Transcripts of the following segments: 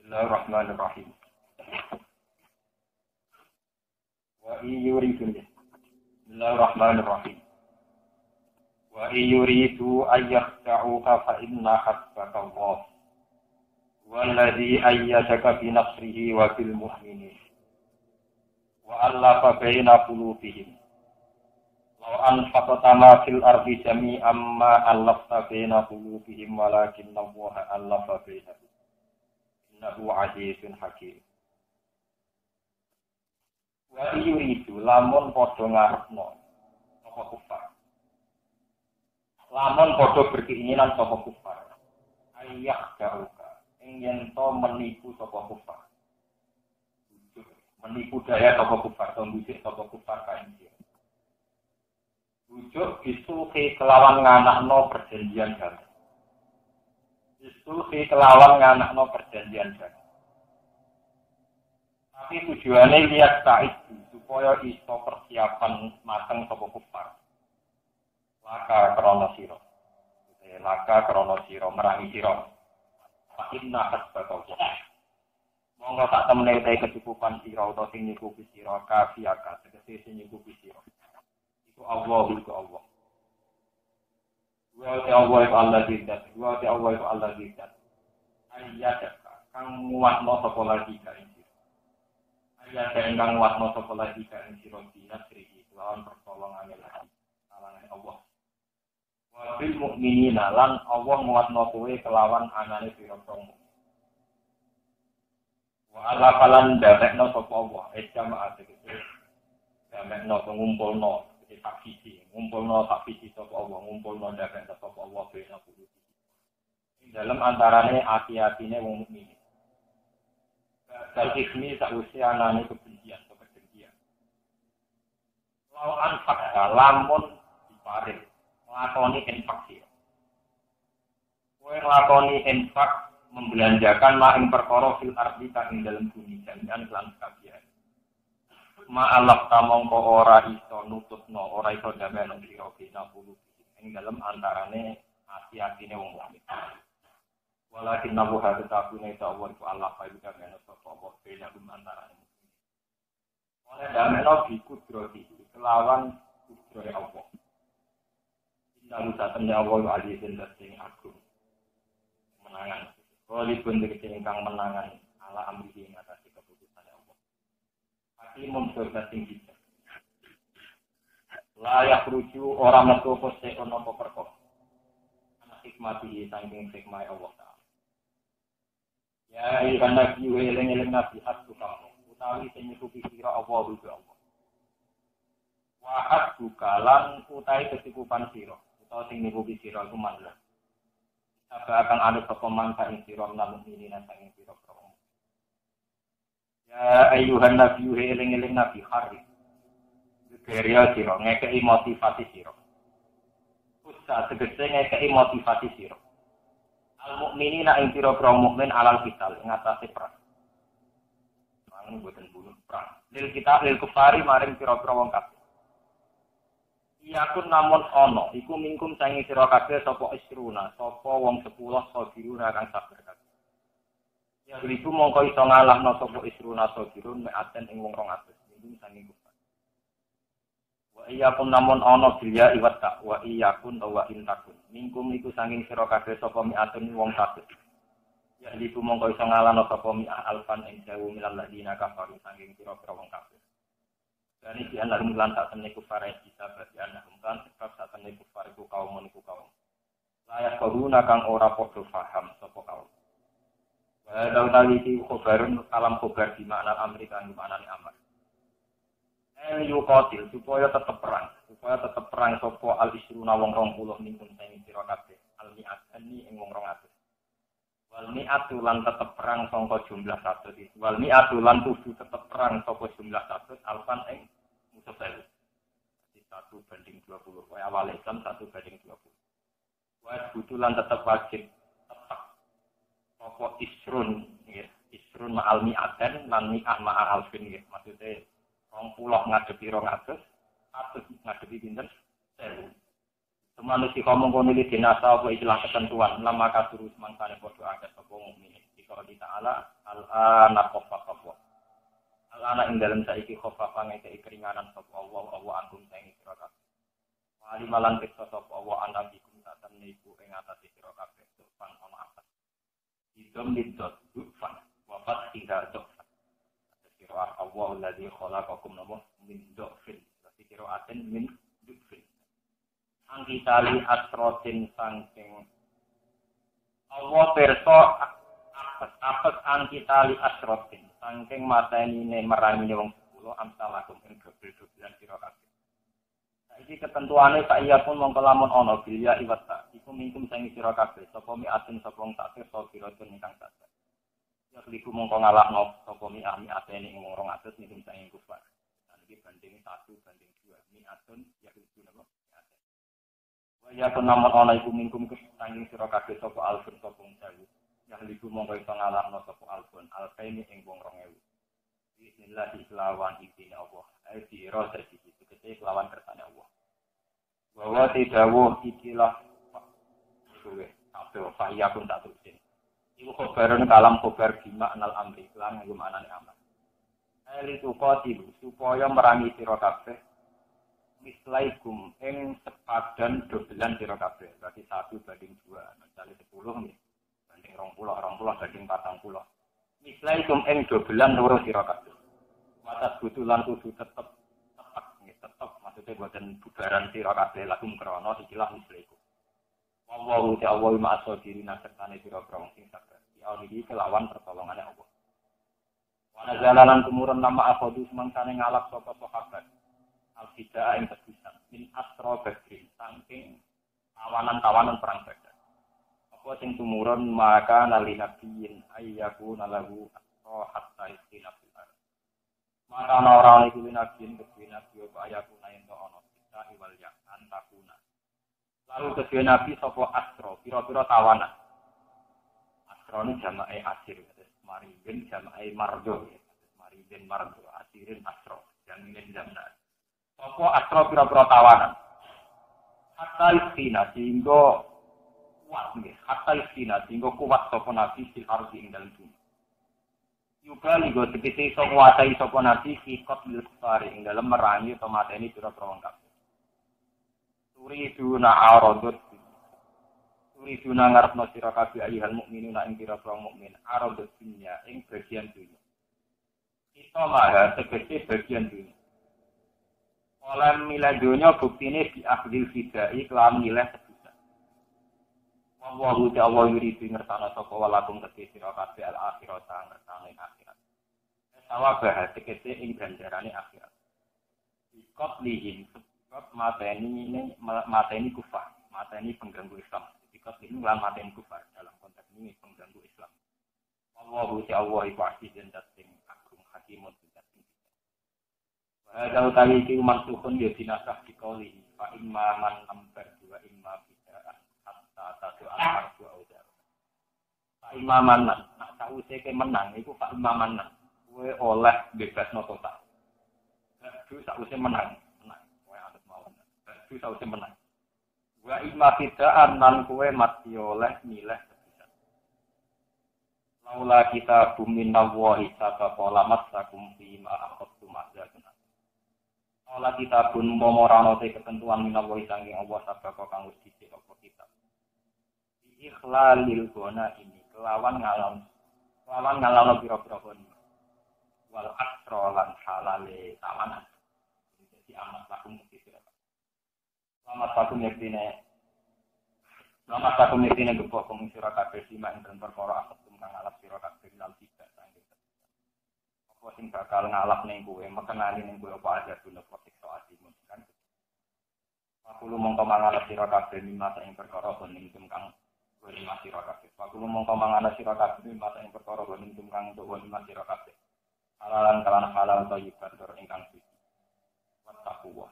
Bismillahirrahmanirrahim. Wa yuridu Bismillahirrahmanirrahim. Wa yuridu ayyakhta'uka fa inna hasbaka Allah. Walladzi ayyadaka bi nasrihi wa bil mu'minin. Wa allafa baina qulubihim. Law anfaqta ma fil ardi jami'an ma allafta baina qulubihim walakinna Allah allafa bainahum. Innahu azizun hakim. Wa yuridu lamun padha ngarepno apa kufar. Lamun padha berkeinginan sapa kufar. Ayah daruka ing yen to menipu sapa kufar. Menipu daya sapa kufar, to mbusik sapa kufar kae. Bujuk disuhi kelawan nganakno perjanjian damai. Disuhi kelawan nganakno perjanjian damai. Tapi tujuannya lihat said supaya iso persiapan mateng sapa kufar. Laka krana sira. Laka krana sira merangi sira. Inna hasbaka. Monggo tak temene te kecukupan sira utawa sing nyukupi sira kafiaka tegese sing nyukupi sira. Iku Allah iku Allah. Wa Allah tidak. Wa Allah tidak. Ayyadaka kang muatno sapa lagi ka ing sira. Ayyadaka kang muatno sapa lagi ka ing sira dinasri lawan pertolongan Allah. Allah. Wa bil mukminina lan Allah muatno kowe kelawan anane pira-pira. Wa ala falan damekno sapa Allah jamaah tegese damekno ngumpulno tak siji ngumpulno tak siji sapa Allah ngumpulno damek sapa Allah bena kudu ing dalam antarane ati-atine wong mukmin dal ismi sausi anane kebencian lawan fakta lamun diparing nglakoni infak sira kowe nglakoni infak membelanjakan ma ing perkara fil ardi kang ing dalem bumi jami'an lan kabiyan. Ma alaf tamongko ora iso nutupno, ora iso damel sira bina puluh ing dalem antarane ati-atine wong mukmin. Walakin nabu hadu tabune ta'awur ku Allah fa bisa meno sapa bina gum antarane mukmin. Oleh damel bi kudrati kelawan kudrate Allah. Inna rusatane Allah azizun sing agung. Menangan Wali pun ingkang menangan ala amrihi ngatasi keputusan Allah. Hati memsurga tinggi. Layak rujuk orang metu kose ono perkos. Anak hikmati saking hikmah Allah Ta'ala. Ya ikan nabi weleng-eleng nabi hasbu kamu. Utawi sing nyukupi sira Allah rujuk Allah. Wa bukalan utawi kecukupan sira. Utawa sing nyukupi sira iku manlah. Apa akan ada pepeman kain sirah namun ini nantangin sirah kaum. Ya ayuhan nabi eling-eling nabi hari. Geria sirah ngekei motivasi sirah. Usah tegese ngekei motivasi sirah. Al mukminina ing sirah kaum mukmin alal kital ngatasi perang. Perang boten bunuh perang. Lil kita lil kufari maring sirah wong kafir. Iyakun namun ono, iku mingkum sangi sira kabeh sapa isruna, sapa wong 10 sabiruna kang sabar kabeh. Ya ribu mongko iso ngalahno sapa isruna sabirun meaten ing wong 200, mingkum sangi kufar. Wa iyakun namun ono bilya iwat tak, wa iyakun wa intakun. Mingkum iku sangi sira kabeh sapa meaten wong 100. Ya ribu mongko iso ngalahno sapa alfan ing 1000 milal ladina kafaru sangi sira wong kabeh. Dari di anak mulan tak tenek kufar kita berarti anak mulan sebab tak tenek kufar iku kaum layak koruna kang ora podo paham sapa kaum. Walau tali iki khobarun kalam khobar di makna Amerika di makna amar. Yuqatil supaya tetep perang sapa al isruna wong 20 mingkun sing sira kabeh al mi'at ing wong 200. Wal mi'atu lan tetep perang sangka jumlah 100 itu. Wal mi'atu lan tujuh tetep perang sangka jumlah 100 alfan ing musuh baru. Jadi 1:20. Kaya awal Islam 1:20. Wa butulan tetep wajib tetep sangka isrun ya. Isrun ma'al mi'aten lan mi'ah ma'al alfin ya. Maksudnya 20 ngadepi 200, 100 ngadepi pinten 1000. Manusia ngomong kono iki dinasa apa istilah ketentuan lama kasuru mangkane padha akeh sapa mukmin. qouli ta'ala al-ana khaffafa Allah. Al-ana ing dalem saiki khaffafa ngekeki keringanan sapa Allah antum saing sira kabeh. Wali malan pirsa sapa Allah anabikum satan niku ing atase sira kabeh fan ana apa. Idom lidot fan wa fathiha dofan. Sira Allah alladzi khalaqakum min dofin. Sira aten min dofin. Angkitali asrotin sangking Allah perso apes angkitali asrotin sangking mateni ne merangi wong 10 amsalakum ing dobel-dobelan sira kabeh. Saiki ketentuane sak iya pun mongko lamun ana bilya iwata iku mingkum sing sira kabeh sapa miatin sapa wong sak pirsa pira ingkang sadar. Ya liku mongko ngalahno sapa miami atene ing 200 mingkum sing kufar. Iki banding 1 banding 2 miatun ya itu napa? Ya penamun ana iku mingkum kesanging sira kabeh sapa alfun sapa wong 1000. Yang liku mongko iso ngalahno sapa alfun alfaini ing wong 2000. Bismillah kelawan izin Allah. Ayo dira dadi iki kelawan kersane Allah. Bahwa tidawuh ikilah suwe kabeh faya pun tak turutin. Iku khobarun kalam khobar bima anal amri lan nggo manane amal. Ayo tuqatilu supaya merangi sira kabeh mislaikum ing sepadan dobelan sira kabeh. Berarti 1 banding 2. Misalnya 10 nih. Banding 20 banding 40. Mislaikum ing dobelan loro sira kabeh. Watas butulan kudu tetep maksudnya boten bubaran sira kabeh lakum krana ikilah mislaikum. Wallahu ta'ala ma'asodiri nasrtane sira-sira sing sabar. Ya iki kelawan pertolongane Allah. Wa nazalalan tumurun nama akhadu semangkane ngalap sapa sahabat. Al-Fidah yang tegusan min asro badrin saking tawanan-tawanan perang Badar. Apa sing tumurun maka nali nabiyin ayyaku nalahu asro hatta istina fil ardh. Maka ora iku nabiyin kedue nabi apa ayyaku nayen to ana kita iwal ya antakuna. Lalu kedue nabi sapa asro pira-pira tawanan. Asro ni jamae asir mari ben jamae mardo mari ben mardo asirin asro yang ini zaman apa asro pira-pira tawanan. Hatta istina sehingga kuat nggih. Hatta istina sehingga kuat sapa nabi fil ardi ing dalem bumi. Juga ligo tegese iso nguasai sapa nabi sikot lil kufari ing dalem merangi utawa mateni pira-pira wong kafir. Turiduna aradut. Turiduna ngarepno sira kabeh ayyuhal mukminuna ing pira-pira mukmin aradut dunya ing bagian dunya. Kita maha tegese bagian dunya. Oleh milih dunia buktine di akhdil fidai kelam milih sebutan. Wallahu ta'ala yuridu ngersana sapa walakum kedhe sira kabeh al akhirat ngersane akhirat. Sawa bahas tegese ing ganjarane akhirat. Ikot lihim sebab mateni kufar, mateni pengganggu Islam. Ikot lihim lan mateni kufar dalam konteks ini pengganggu Islam. Wallahu ta'ala iku azizun sing agung hakimun. Kalau tadi itu mansuhun ya dinasah di koli, fa imma man ambar dua imma bidaan hatta satu amar dua udah. Fa imma man nak tahu saya ke menang, itu fa imma man gue oleh bebas no total. Itu tahu saya menang, gue atas mawon. Itu tahu saya menang. Gue imma bidaan nan gue mati oleh milih sebisa. Laula kita bumin nawahi sata pola masakum bima akhtu mazakun. Olah kita pun momorano te ketentuan minallahi saking Allah sabaka kang wis dicek apa kita. Ikhlalil gona ini kelawan ngalam pira-pira kon. Wal asra lan halale tawanan. Jadi amat lakum mesti sira. Selamat satu yektine gebok kang sira kabeh simak ing perkara asetum kang alap sira kabeh lan tidak saking. Apa sing bakal ngalap ning kowe, mekenani ning kowe apa aja guna potik soatimun kan. Aku lu mongko mangalap sira kabeh mimasa ing perkara ning kang kowe mati sira kabeh. Aku lu mongko mangalap sira kabeh mimasa ing perkara ning kang kowe mati sira kabeh. Halalan kalan halal thayyiban tur ingkang suci. Wattaqwa.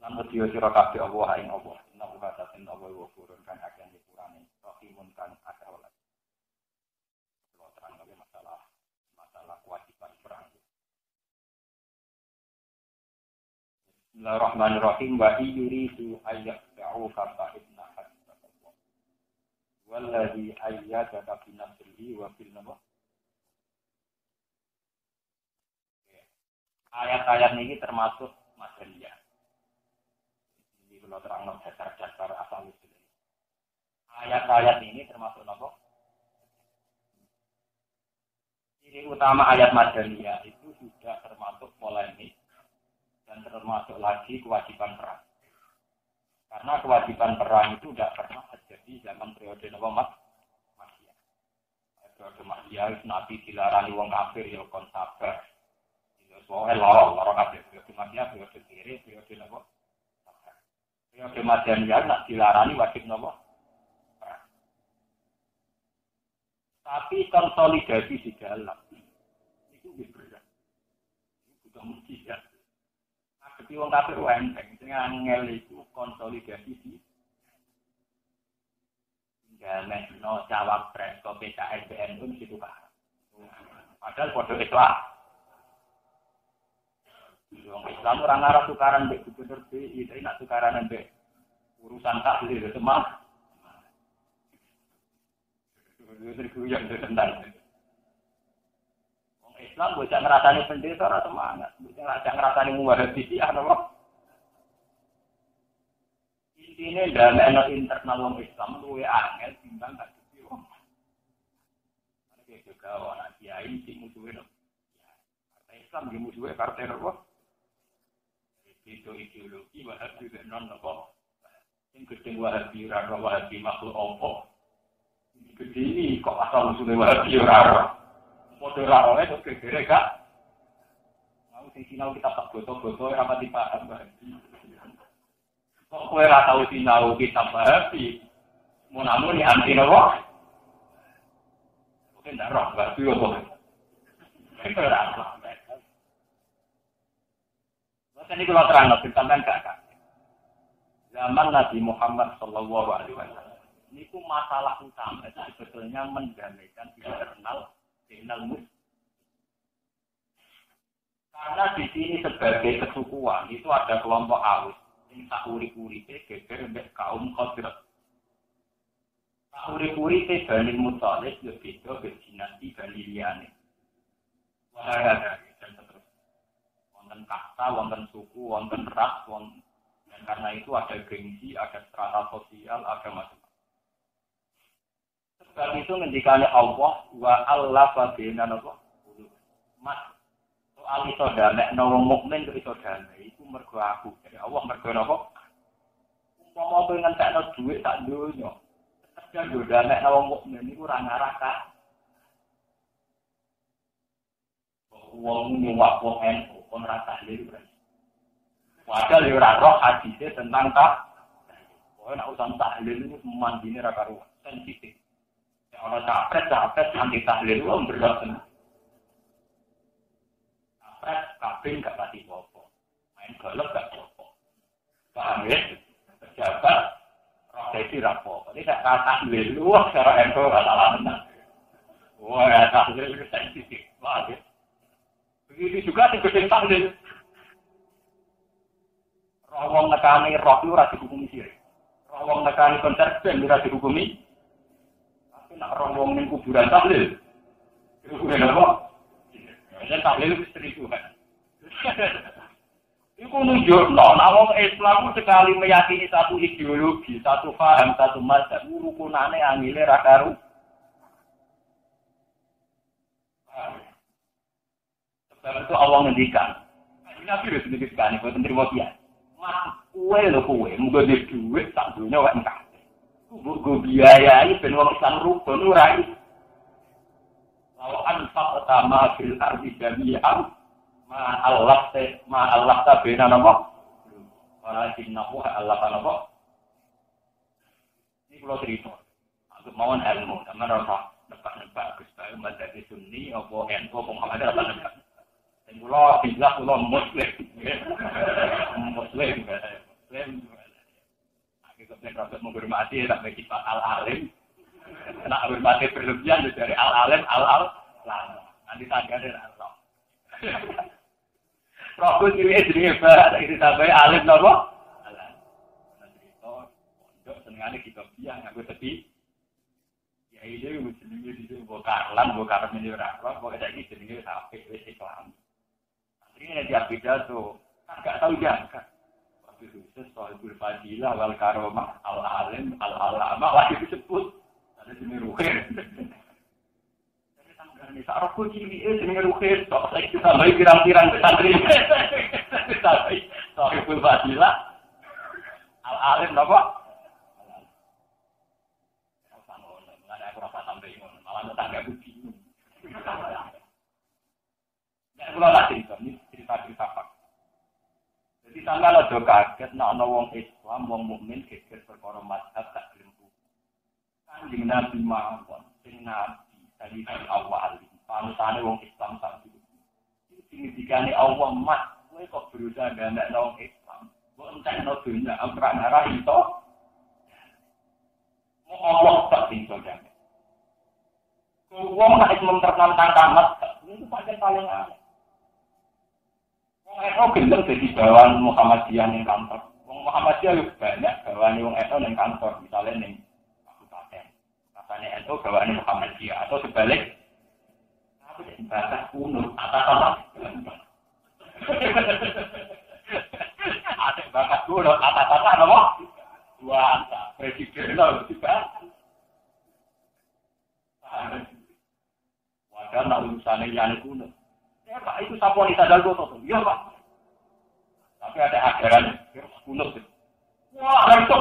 Lan wedi sira kabeh Allah ing Allah. Inna uhasatin Allah wa furun kan akan dipurane. Rahimun kan akawala. Kalau terang masalah kewajiban perang. Bismillahirrahmanirrahim wa yuridu ayyaqta'u fa inna hasbunallah. Walladzi ayyadaka bi nasrihi wa bil nabah. Ayat-ayat ini termasuk madaniyah. Ini kalau terang dasar-dasar asal usul ini. Ayat-ayat ini termasuk apa? Ciri utama ayat madaniyah itu sudah termasuk polemik dan termasuk lagi kewajiban perang. Karena kewajiban perang itu tidak pernah terjadi zaman periode Nabi Makkiyah. Periode Makkiyah Nabi dilarang wong kafir ya kon sabar. Ya soal lorong kafir periode Makkiyah periode kiri periode Nabi. Periode Madaniyah nak dilarani wajib Nabi. Tapi konsolidasi di dalam itu berbeda. Itu bukan mujizat. Jadi wong kafir enteng, sing angel itu konsolidasi di no cawapres ke PKS BNU situ kan. Padahal podo Islam. Wong Islam orang arah tukaran mbek gubernur BI, tapi nak tukaran mbek urusan tahlil itu mah. Itu yang tentang. Islam bocah ngerasani pendeta ora semangat, bocah ngerasani muwahabi apa? Intine damekno internal wong Islam luwe angel timbang gak dadi wong. Ana juga ana kiai sing musuhe no. Partai Islam ge musuhe partai apa? Itu ideologi wahabi ben non apa? Sing gedhe wahabi ora wahabi makhluk apa? Gedhe iki kok asal musuhe wahabi ora. Model rarone itu kira-kira gak mau sinau kita tak goto-goto apa dipaham berarti kok kowe ora tau sinau kita berarti mau namun ya anti nopo mungkin ndak roh berarti opo itu ora apa Maka ini kalau terang sampean gak zaman Nabi Muhammad sallallahu alaihi wasallam niku masalah utama sebetulnya mendamaikan internal karena di sini sebagai kesukuan itu ada kelompok Aus yang tak uri-uri geger mbek kaum Khazraj. Tak uri-uri Bani Muthalib yo beda be dinasti Bani liyane. Wah, dan terus. Wonten kasta, wonten suku, wonten ras, dan karena itu ada gengsi, ada strata sosial, ada macam. Sebab itu ngendikane Allah wa Allah fabina napa? Mas soal iso damekno wong mukmin kok iso damai iku mergo aku. Jadi Allah mergo napa? Umpama kowe ngentekno dhuwit sak donya. Tetep yo damekno wong mukmin iku ora ngarah ka. Wong nyuwak wong NU kon ora tahlil. Padahal yo ora roh hadise tentang tak. Kowe nek urusan tahlil iku mandine ra karuan. Sensitif. Kalau capres anti tahlil itu berdosen. Capres kabin gak pati popo, main golf gak popo. Paham ya? Pejabat profesi rapopo. Ini gak tahlil lu, secara ego gak salah menang. Wah, tahlil itu sensitif, paham ya? Begitu juga di gedeng tahlil. Rawong nekani roh itu rasi hukumi sirik. Rawong nekani konser band itu rasi hukumi. Nak rombong ning kuburan tahlil. Kuburan apa? Ya tahlil wis seribuan. Iku nunjukno nek wong Islam sekali meyakini satu ideologi, satu paham, satu mazhab, rukunane angile ra karu. Sebab itu Allah ngendikan. Ini nabi wis ngendikan boten trimo piye. Mas kowe lho kowe, muga dhuwit sak donya wae engkang. Gue biayai ben wong Islam rukun ora iki. Lalu anfaq utama fil ardi jami'an ma Allah ta bena napa? Ora dinahu Allah ta napa? Ini kula cerita. Aku mawon ilmu, sampeyan ora nebak-nebak Gus Bayu madzhab Sunni apa NU apa Muhammad ora nebak. Sing kula bilang kula muslim. Muslim. Kemudian proses menghormati tak bagi Pak Al-Alim. Nak hormati berlebihan dari Al-Alim Al-Alim. Nanti tangga dari Allah. Proses ini jenenge Pak, iki sampai alim napa? Alim. Nanti itu pondok senengane kita biang aku sepi. Ini jenenge di bokarlan, bokar menira. Kok ada iki jenenge sampai wis Islam. Akhirnya dia pidato, kan enggak tahu jaga. Waktu khusus soal fadilah wal karomah al-alim al-alama lagi disebut. Ada jenenge ruhir. Jadi tanggal ini sarapku cilik jenenge ruhir. Tok saiki sampai pirang-pirang pesantren. Sampai soal fadilah al-alim napa? Malah tangga bingung. Ya kula tak cerita Pak. Jadi sampeyan aja kaget nek ana wong Islam, wong mukmin geger perkara mazhab tak gelem. Kanjeng Nabi mawon, sing nabi dari awal, panutane wong Islam sak dulu. Signifikane Allah mat, kowe kok berusaha ndak wong Islam. Kok entekno dunya amra ngarah itu. Mau Allah tak tinggal jangan. Wong nek mempertentang tamat, itu paling aneh. Wong itu gendeng dadi bawahan Muhammadiyah ning kantor. Wong Muhammadiyah yo banyak bawahan wong itu ning kantor, misalnya ning kabupaten. Katanya itu bawahan Muhammadiyah atau sebalik. Tapi di batas kuno atas. Ada batas kuno atas apa? Dua angka presiden lho dibahas. Wadah nak urusannya yang kuno. Ya Pak, itu saponi sadar goto. Ya Pak. Tapi ada ajaran kuno. Wah, itu.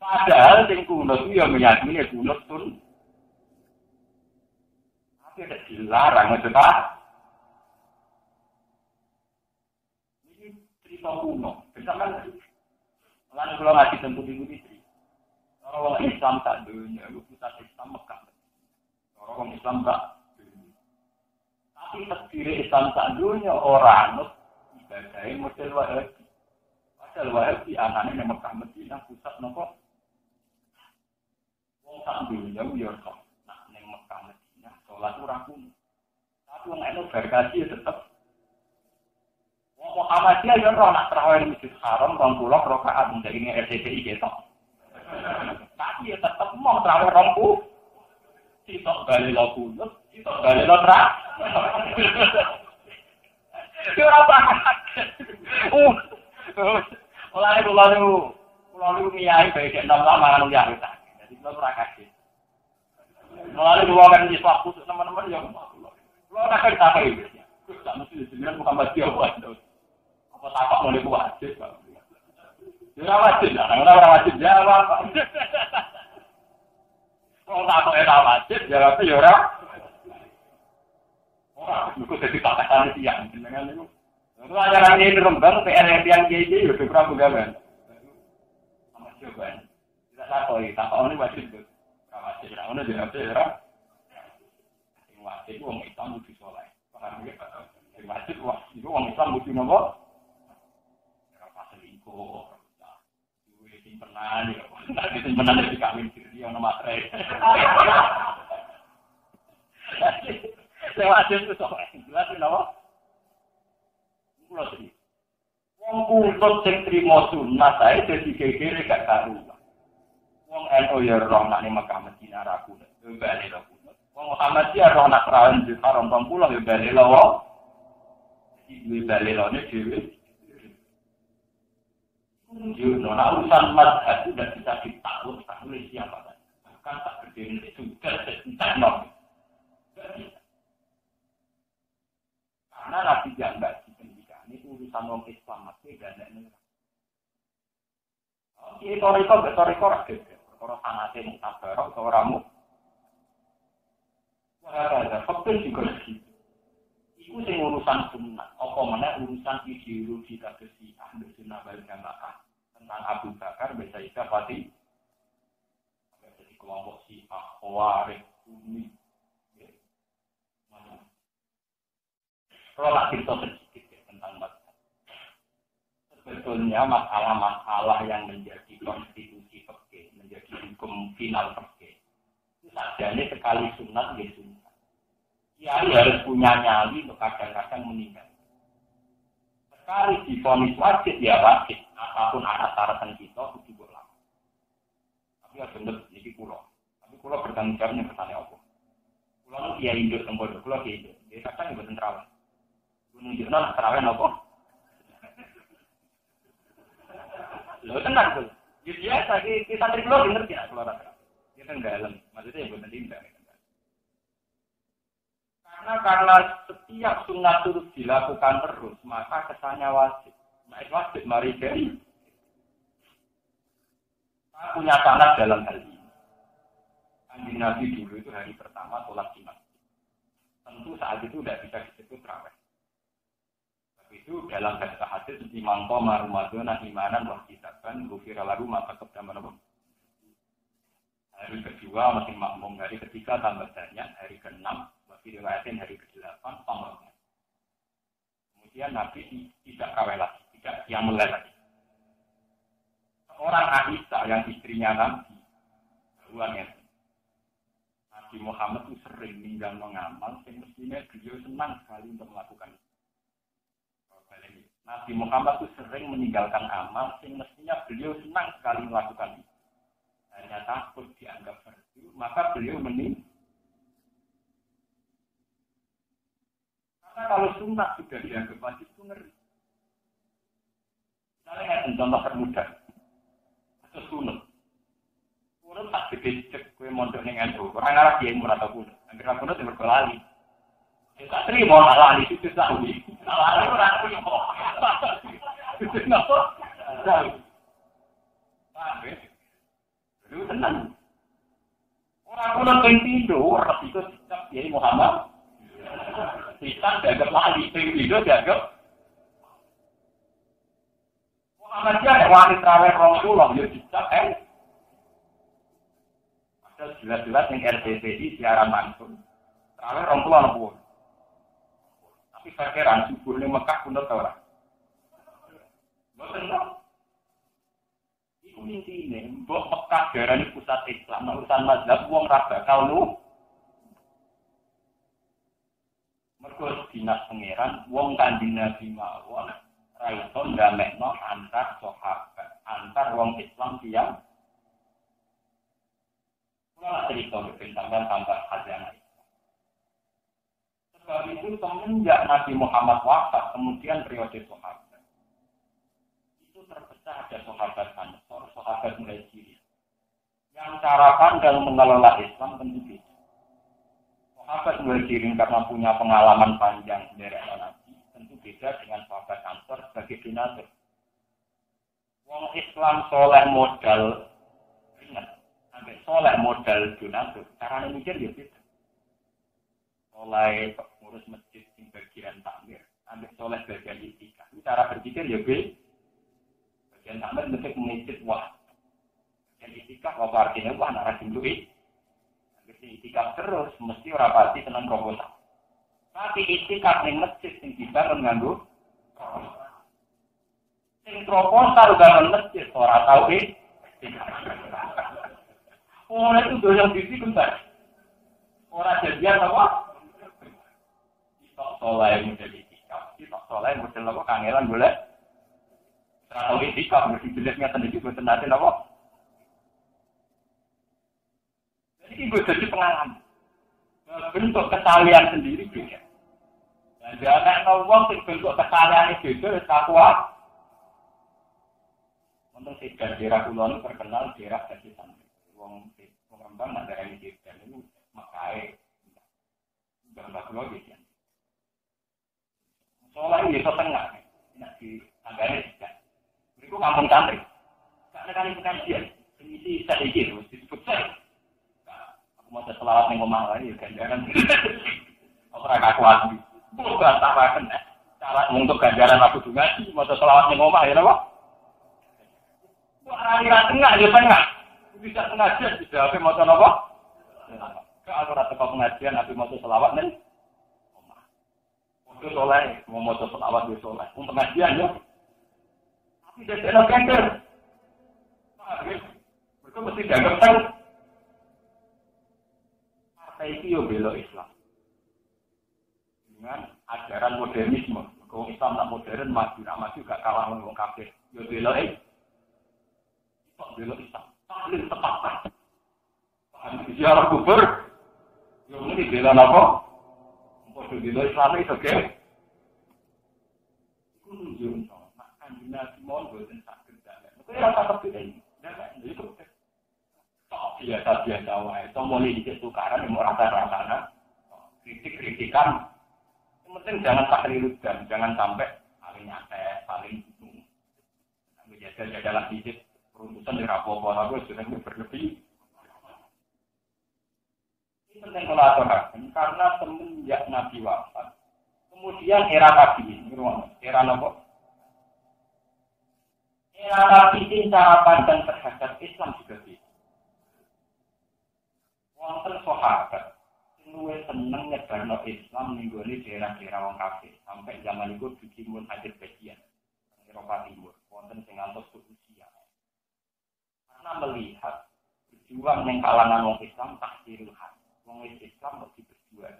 Padahal yang kuno itu yang meyakini kuno pun. Tapi ada dilarang, itu tak? Ini cerita kuno. Misalkan, lalu kalau ngasih tentu di orang Islam tak dunia, pusat Islam Mekah. Orang Islam tak dunia. Tapi terdiri Islam tak dunia orang ibadahnya model Wahabi. Model Wahabi anaknya yang Mekah Madinah pusat nopo. Wong tak dunia biar kok nak neng Mekah Madinah sholat orang kuno. Tapi orang itu berkasi tetap. Wong Muhammadiyah yang roh nak terawih masjid Haram 20 rakaat menjadi ini RCTI gitu. Tapi ya tetap mau terawih rompu. Sitok balik lo kunut, sitok balik lo terak. Kira apa? Mulai miyai baik enam lama anu ya kita. Jadi lo terakasi. Mulai dua kan di waktu teman-teman yang lo nak kita apa ini? Kita mesti dengan Muhammadiyah buat. Apa tapak mau dibuat? Ya wajib lah, orang wajib jawab. Kalau tak ada wajib jawabnya ya orang. Orang itu jadi katakan siang, dengan itu. Pelajaran ini rembang PR yang jadi ya berapa gaban. Sama coba. Tidak tahu ini, tak tahu ini wajib tu. Wajib lah, mana dia wajib orang. Yang wajib itu orang Islam mesti soleh. Paham tak? Yang wajib itu orang Islam mesti nopo. Apa selingkuh. Simpenan ya, nanti simpenan dari kawin diri yang nama tray. Lewat itu soal jelas kenapa? Pulau sini. Wong kuntut sing trimo sunat ae dadi gegere gak karuan. Wong NU ya roh nak ning Mekah Madinah ra kunut, yo bali lho kunut. Wong Muhammadiyah roh nak rawon di Haram 20 yo bali lho. Iki duwe bali lone dhewe. Nah, urusan mazhab itu tidak bisa ditakluk oleh siapa saja. Bahkan tak berdiri juga tidak karena Nabi Jambak di pendidikan ini urusan orang Islam masih dan lain-lain. Ini toriko rakyat. Orang sangatnya mutabarok, seorangmu. Ada faktor juga begitu. Itu sing urusan sunnah. Apa mana urusan ideologi terkesi ahli sunnah wal jamaah tentang Abu Bakar, Sayyidah Fatih, jadi kelompok Syiah, Khawarij, Sunni. Kalau nak cerita sedikit tentang mazhab. Sebetulnya masalah-masalah yang menjadi konstitusi fikih, menjadi hukum final fikih, itu sajanya sekali sunat dia sunat. Kiai harus punya nyali untuk kadang-kadang meninggal. Sekali divonis wajib ya wajib. Apapun syarat-syaratan kita itu juga lama. Tapi ya bener iki kula. Tapi kula bertanggung jawab nek kesane apa. Kula nu kiai induk tempo kula kiai induk. Dia kadang mboten terawih. Nunjukno nak terawih napa? Lho tenang tuh. Ya biasa kita santri kula ngerti ya kula rasa. Kita enggak dalam. Maksudnya ya mboten tindak. Karena setiap sunnah terus dilakukan terus, maka kesannya wajib. Nah, wajib mari dari. Saya punya sanad dalam hal ini. Kanjeng Nabi dulu itu hari pertama sholat di masjid. Tentu saat itu tidak bisa disebut tarawih. Tapi itu dalam bahasa hadis iman qoma Ramadhana imanan wa ihtisaban ghufira lahu ma taqaddama min dhanbihi. Hari kedua masih makmum, hari ketiga tambah banyak, hari ke-6 diriwayatin hari ke-8 tambahnya. Kemudian Nabi tidak kawin lagi, tidak yang mulai lagi. Orang Aisyah yang istrinya Nabi, Nabi Muhammad itu sering meninggal mengamal, yang mestinya beliau senang sekali untuk melakukan itu. Nabi Muhammad itu sering meninggalkan amal, yang mestinya beliau senang sekali melakukan itu. Hanya takut dianggap fardu, maka beliau meninggal. Karena kalau sunnah sudah dianggap wajib itu ngeri. Misalnya contoh termudah, atau sunat. Sunat tak gede-gede kue mondok dengan itu. Orang arah dia murah atau kunut. Akhirnya kunut yang berkelali. Ya tak terima tak lali itu sawi. Lali orang terima. Itu kenapa? Sawi. Sawi. Itu tenang. Orang kunut yang tidur, orang itu tetap dia Muhammad. Kita dianggap lali, video dianggap Muhammadiyah ada wanita terawih Rasulullah, ya dicap ada jelas-jelas yang RTTI siaran langsung terawih Rasulullah pun. Tapi perkiraan subuh ini Mekah pun tak orang. Betul tak? Itu intinya, bahwa Mekah darah ini pusat Islam, urusan mazhab, uang raba, kalau mergo dinas pangeran wong Kanjeng Nabi mawon ra iso ndamekno antar sahabat antar wong Islam tiyang kula cerita ben sampeyan tambah khazanah. Sebab itu semenjak Nabi Muhammad wafat kemudian periode sahabat itu terpecah ada sahabat Ansor, sahabat Muhajirin yang cara pandang mengelola Islam tentu beda. Sahabat Muhajirin karena punya pengalaman panjang dari Nabi, tentu beda dengan sahabat Ansor sebagai donatur. Wong Islam soleh modal, ingat, sampai soleh modal donatur, caranya mikir ya beda. Soleh ngurus masjid di bagian takmir, sampai soleh bagian itikaf. Cara berpikir ya beda. Bagian takmir bentuk masjid wah, bagian itikaf apa artinya wah narasi duit. Itikaf terus mesti ora pasti tenan proposal. Tapi itikaf ning masjid sing dibangun nganggo sing proposal bangun masjid ora tau Ora itu doyan bisi bentar. Ora jadian apa? Itok soleh model itikaf, itok soleh model apa kangelan golek. Ora tau itikaf mesti jelas ngaten iki boten nate napa? Ini gue jadi pengalaman. Bentuk kesalahan sendiri beda. Dan jangan ngomong bentuk kesalahan itu beda, takwa. Untuk sejarah daerah Kulon terkenal daerah dari santri. Wong Rembang ada daerah ini dan itu makai. Gambar Kulon gitu. Soalnya ini so tengah. Ini di tangganya tidak. Mereka kampung santri. Karena kali pengajian. Ini sedikit, disebut saya. Mau selawat ning omah wae ya ganjaran. Ora kakuat. Kok bantaraken cara untuk ganjaran aku ngaji mau selawat ning omah ya napa? Kok ora tengah ya tengah. Bisa pengajian tidak apa mau napa? Ke ora teko pengajian tapi mau selawat ning omah. Untuk soleh, mau selawat di soleh. Untuk pengajian ya. Tapi dadekno kender. Mereka mesti dianggap itu yo bela Islam dengan ajaran modernisme. Kalau Islam tak modern maju gak kalah dengan kafir. Yo bela Islam. Tahlil tepat. Ziarah kubur. Yo muni bela napa? Padha bela Islam itu oke. Iku nunjuk nek kanjeng Nabi mon boten saged dalem. Kok ora tak pilih. Nek itu biasa wae. Tomole dikit tukaran yang ora rata-rata. Kritik-kritikan. Yang penting jangan taklirudan, jangan sampai saling nyatet, saling bingung. Menjaga lagi peruntusan di rapopo aku sudah berlebih. Ini penting kolaborasi karena semenjak Nabi wafat, kemudian era tabiin, era nopo? Era tabiin cara pandang terhadap Islam juga beda. Wonten sahabat luwih seneng nyebarno Islam ning gone daerah-daerah wong kafir sampai zaman iku dikimun hadir bagian Eropa Timur, wonten sing ngantos Rusia. Karena melihat berjuang ning kalangan wong Islam tak diruhat. Wong Islam mesti berjuang.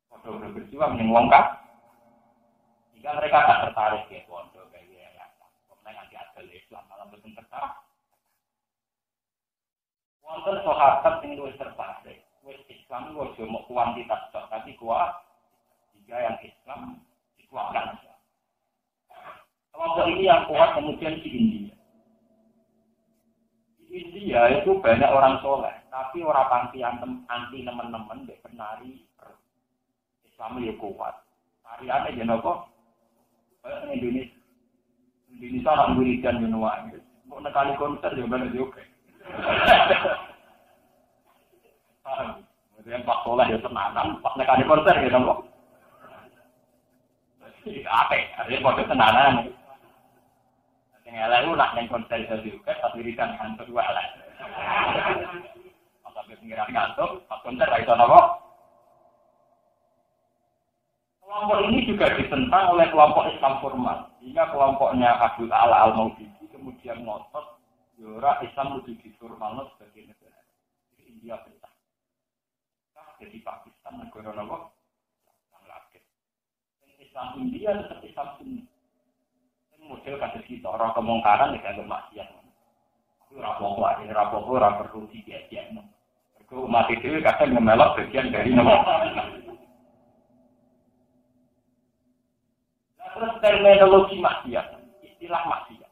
Padha berjuang ning wong kafir. Jika mereka tak tertarik ya pondok kaya ya. Kok nanti ada Islam malah boten tertarik. Wonten sahabat sing luwih tertarik. Wis Islam kok cuma kuantitas tok, tapi kuat. Jika yang Islam dikuatkan. Kelompok ini yang kuat kemudian di India. Di India itu banyak orang soleh, tapi orang anti teman-teman dek penari Islam ya kuat. Tariannya jeneng kok Indonesia. Indonesia orang wiridan jeneng kok nekani konser yo bener juga. Kemudian Pak Soleh ya tenanan, Pak nekani konser ya dong. Apa? Ada kode tenanan. Yang lalu nak yang konser itu juga, tapi wiridan yang kedua lah. Sampai pinggiran ngantuk, Pak konser lah itu apa? Kelompok ini juga ditentang oleh kelompok Islam formal. Hingga kelompoknya Abdul Ala Al-Maududi kemudian ngotot, yora Islam lebih diformalkan sebagai negara. India pecah. Jadi Pakistan negara apa? Islam India tetap Islam Sunni. Model kasus kita orang kemungkaran dengan kemaksiatan. Itu rapopo, ora perlu dibiasakan. Mergo umat itu kadang memelok bagian dari nama. Nah, terus terminologi maksiat, istilah maksiat.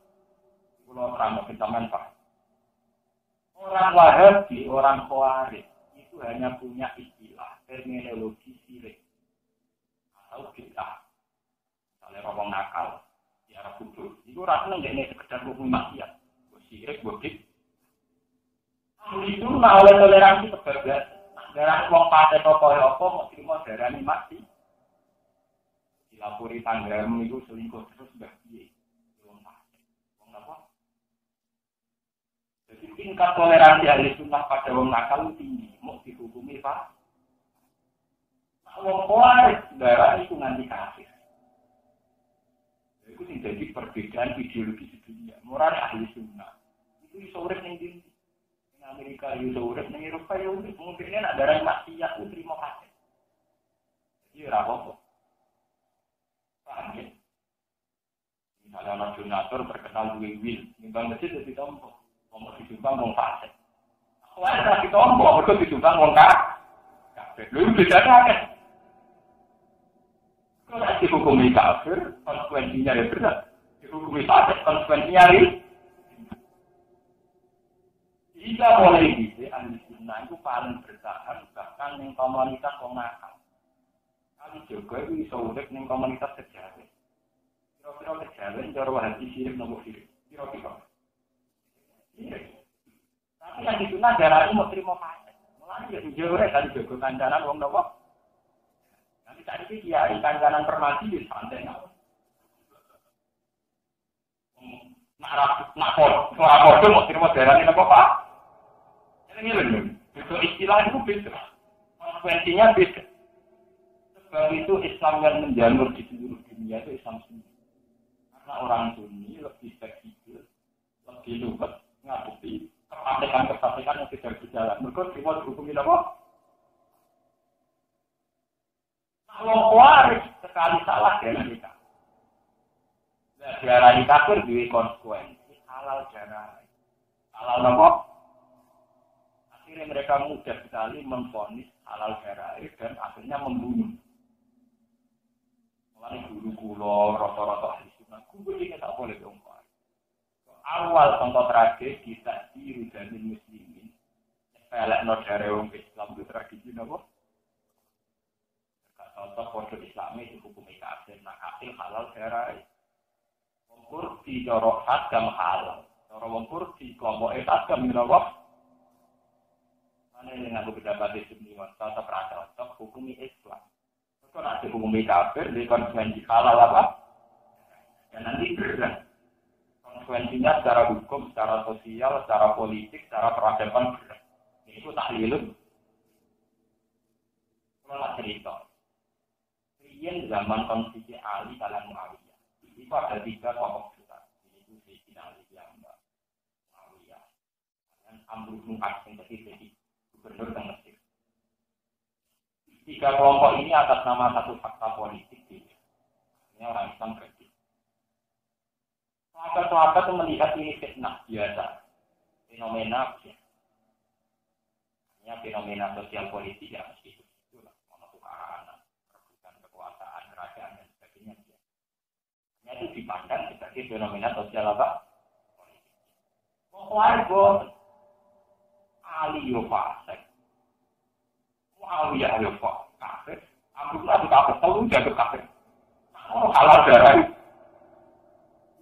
Kalau orang berteman Pak, orang Wahabi, orang Khawarij itu hanya punya istilah terminologi sirik atau bid'ah. Misalnya orang nakal, diarah bodoh, itu rasanya nggak ini sekedar hukum maksiat, sirik, bodoh. Itu nah oleh toleransi kebebasan. Darah uang pakai toko apa mau terima darah ini mati. Dilapori tanggamu itu selingkuh terus bahagia. Uang pakai, uang apa? Jadi tingkat toleransi ahli sunnah pada uang nakal tinggi, mau dihukumi Pak. Uang Khawarij darah itu nanti kafir. Itu jadi perbedaan ideologi di dunia. Moral ahli sunnah itu isolasi yang tinggi. Amerika itu urip, ning Eropa ya urip, mungkinnya nak darah maksiat ku terima kasih. Jadi ora apa-apa. Paham ya? Misalnya anak donatur terkenal duwe wil, nimbang masjid dadi tompo. Wong disumbang wong fasik. Wah, ora ditompo, mergo disumbang wong kafir. Lha bedane akeh. Kalau dihukumi kafir, konsekuensinya ya berat. Dihukumi fasik, konsekuensinya ri. Jika boleh gitu, ahli sunnah itu paling bertahan bahkan di komunitas orang nakal. Kali juga itu bisa urip di komunitas kejawen. Kira-kira kejawen, cara wahati sirik nombor sirik. Kira-kira. Tapi yang di sunnah darah itu mau terima kasih. Mulanya ya dijauh kan jago kandanan orang nombor. Nanti tadi itu kiai kandanan permati di santai. Nak foto mau terima darah ini nombor Pak. Ini loh, itu istilah itu beda, konsekuensinya beda. Sebab itu Islam yang menjamur di seluruh dunia itu Islam Sunni. Karena orang Sunni lebih fleksibel, lebih luas, ngabuti kepanikan yang tidak berjalan. Mereka cuma dihukumi apa? Kalau Khawarij sekali salah dengan kita. Darah kafir dua konsekuensi, halal darah, halal apa? Akhirnya mereka mudah sekali memvonis halal darah dan akhirnya membunuh. Mulai guru kulo, rata-rata ahli sunnah, guru ini tak boleh diungkap. Awal contoh tragedi kita di Rudanin Muslimin, pelek no dari orang Islam itu tragedi nopo. Contoh kode Islami itu hukum kafir, nak kafir halal darah. Wongkur di jorok hadam halal, jorok wongkur di kelompok hadam nopo. Mana yang aku pendapat di sini, contoh perasaan hukum Islam. Kalau ada hukum kafir, di konsekuensi halal apa? Dan nanti berat. Konsekuensinya secara hukum, secara sosial, secara politik, secara peradaban berat. Itu tahlilun. Kalau nak cerita, Rian zaman konflik Ali kalian Muawiyah. Itu ada 3 kelompok besar. Itu Sayyidina Ali yang Muawiyah. Dan Amr bin As yang jadi gubernur dan Mesir. 3 kelompok ini atas nama satu fakta politik. Ini orang Islam kritis. Sahabat-sahabat itu melihat ini fitnah biasa. Fenomena biasa. Fenomena sosial politik ya mesti itulah. Tukaran, rebutan kekuasaan, kerajaan dan sebagainya. Itu dipandang sebagai fenomena sosial apa? Politik. Pokoknya Ali yo fasik. Muawiyah yo kafir. Abdullah kafir, tahu jago kafir. Oh, halal darah.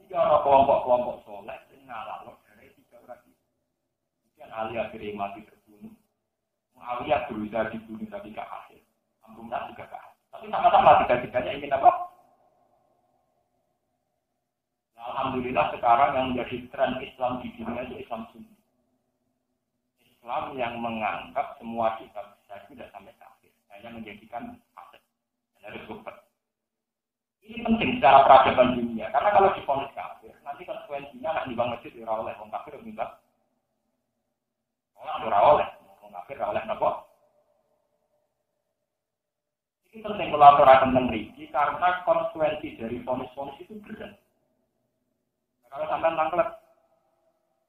Jika ada kelompok-kelompok soleh yang ngalah dari 3 orang itu. Kemudian Ali akhirnya mati terbunuh. Muawiyah berusaha dibunuh tapi gak hasil. Abdullah juga gak hasil. Tapi sama-sama 3-3-nya ingin apa? Nah, alhamdulillah sekarang yang menjadi tren Islam di dunia itu Islam Sunni. Islam yang menganggap semua kitab itu tidak sampai kafir. Hanya menjadikan hasil. Dan harus super. Ini penting secara peradaban dunia, karena kalau divonis kafir, nanti konsekuensinya nak nimbang masjid ora oleh wong kafir nimbang. Ora oleh, wong kafir ora oleh napa? Ini penting melaporkan tentang mriki karena konsekuensi dari vonis-vonis itu berat. Kalau sampai tangklet,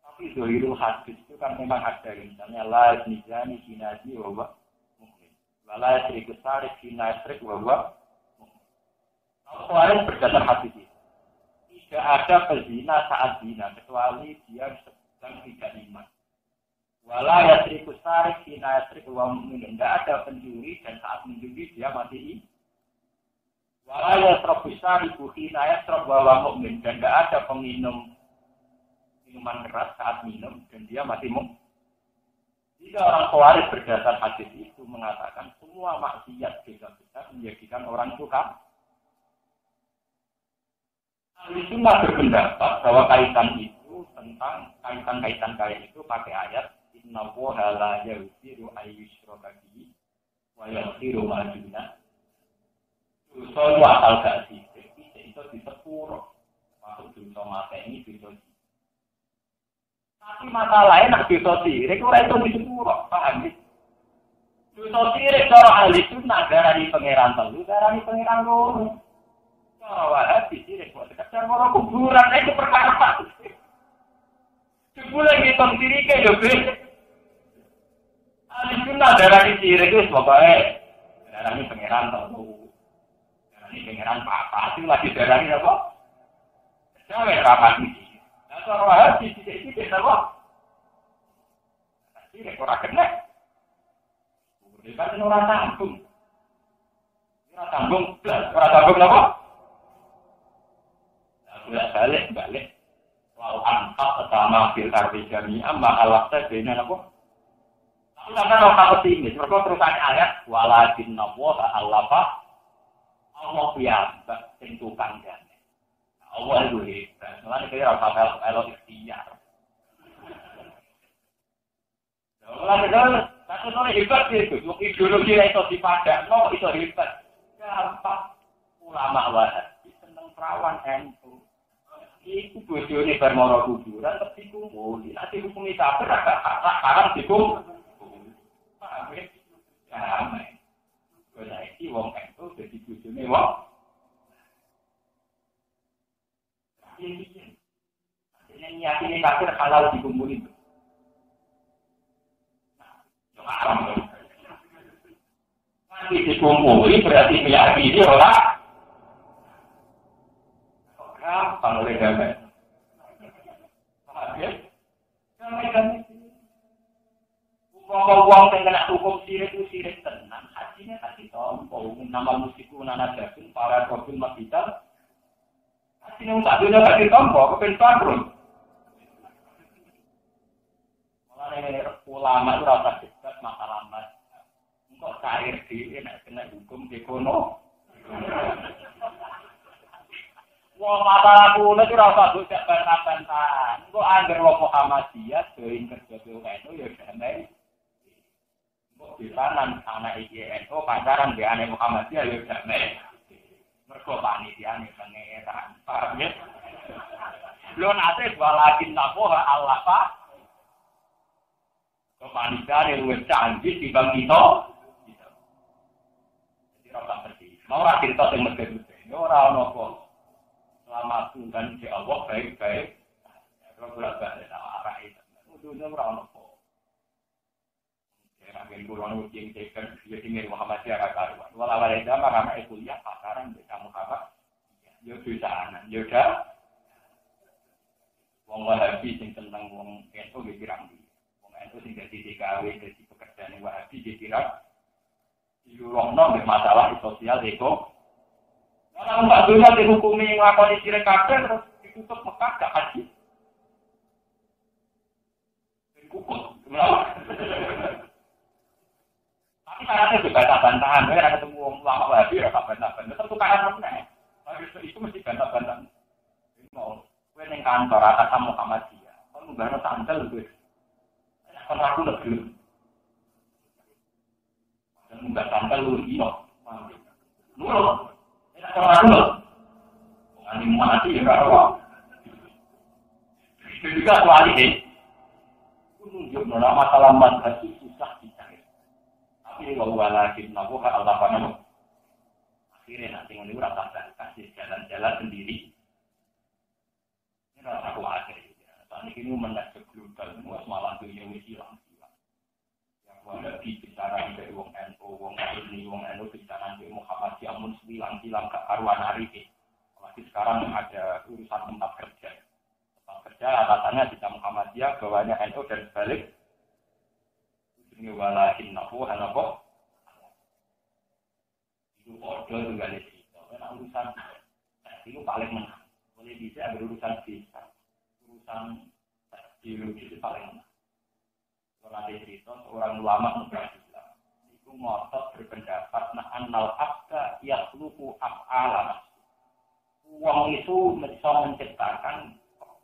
tapi dohirul hadis itu kan memang ada, misalnya la nizani sinaji wa mukmin, la yasriku sarik sinasrik wa Selain berdasar hadis itu, tidak ada pezina saat zina kecuali dia sedang tidak iman. Wala yasriku sarik hina yasrik wa mu'min. Tidak ada pencuri dan saat mencuri dia mati. Wala yasrabu sariku hina yasrab wa mu'min. Dan tidak ada peminum minuman keras saat minum dan dia mati mu'min. Jika orang Khawarij berdasar hadis itu mengatakan semua maksiat besar menjadikan orang itu kafir. Ahli Sunnah berpendapat bahwa kaitan itu tentang kaitan-kaitan kayak itu pakai ayat Inna woha la yaghfiru ayyushraka bihi wa yaghfiru ma duna. Dosa itu asal gak sih, itu disepuro. Masuk dosa mata ini dosa. Tapi masalahnya nak dosa sirik, ora itu disepuro, paham ya? Dosa sirik cara ahli Sunnah darani pangeran telu, darani pangeran loro. Wah, habis ini buat kejar orang kuburan itu perkara apa? Sebulan ngitung diri ke jobe. Ahli Sunnah darah di diri itu pokoknya darah ini pangeran tahu, darah ini pangeran apa? Itu lagi darah ini apa? Siapa rapat ini? Nah, kalau habis ini tidak apa? Ini orang kena. Bukan orang tanggung. Orang tanggung apa? Balik. Walau antak sama fil arti jami'ah ma'alak saya benar apa? Tapi karena orang pesimis, mereka terusannya ayat walakin nabuah alafa Allah biasa tentukan kan. Allah itu hebat. Mulanya kira apa elok ikhtiar. Mulanya kalau hebat itu, ideologi itu dipadak, itu hebat. Gampang. Ulama wahabi seneng perawan NU. Iku bojone bar mara kuburan terus dikumpul. Nanti hukum kafir haram dikumpul. Paham ya? Damai. Kalau iki wong itu dadi bojone wong. Ini nyatine kafir halal dikumpul itu. Nanti dikumpuli berarti meyakini orang. Gampang oleh gambar. Paham ya? Gambar. Uang yang kena hukum sirik itu sirik tenang. Hajinya kasih tombol. Nama musikku nana jagung para kobil masjidal. Hajinya tak dunia kasih tombol. Kepentuan pun. Malah ulama itu rasa dekat masalah mas. Kok cair di ini kena hukum ekonomi. Wong masalah kuno itu rasa budak bantah-bantahan. Kok anggar wong Muhammadiyah join kerja BUMN ya damai. Kok disanan anak IGNO pacaran di anak Muhammadiyah ya damai. Mergo panitiane pangeran. Paham ya? Lho nate walakin napoha Allah Pak. Kepanitiane luwih canggih dibanding kita. Jadi ora ngerti. Mau ora cerita sing mesti-mesti. Ora ono kok. Selamat Tuhan di Allah baik-baik. Kalau bolak-balik arah itu, ujungnya orang nopo. Jangan kulon ujian cekan dia tinggal Muhammadiyah karuan. Walau ada zaman anak kuliah pasaran di kamu apa? Yo bisa anak, yo dah. Wong Wahabi sing tentang wong itu dikirang di. Wong itu sing jadi DKW jadi pekerjaan Wahabi dikirang. Diurungno masalah sosial eko. Kalau Mbak Dunia dihukumi ngelakoni sirik kabeh terus ditutup Mekah gak haji. Dikukus. Tapi syaratnya juga bantah-bantahan. Ada ketemu ulama Wahabi ya bantah-bantahan. Tentu kanan meneh. Itu mesti bantah-bantahan. Ini mau kowe ning kantor atas Muhammadiyah. Kon nggak tanggal kowe. Kon aku lebih. Dan nggak tanggal lu iya. Nurut. Terlalu, mengalami mati ya kalau itu juga soal ini. Menunjuk nama masalah manhaj susah dicari. Tapi kalau lagi nabuh Allah panah, akhirnya nanti ini rata kasih jalan-jalan sendiri. Ini rasa khawatir. Saat ini menarik global, semua semalam tu yang hilang. Wahabi bicara dari wong NU, wong ini, wong NU bicara dari Muhammadiyah mun silang-silang ke karuan hari ini. Apalagi sekarang ada urusan tempat kerja. Tempat kerja atasannya bisa Muhammadiyah, bawahnya NU dan sebalik. Ini walakin nafu hanafo. Itu ordo juga ada sih. Karena urusan itu paling menang. Boleh bisa ada urusan bisa. Urusan ideologi itu paling menang. Kalau cerita seorang ulama Islam itu ngotot berpendapat annal abda yakhluqu af'ala. Uang itu bisa menciptakan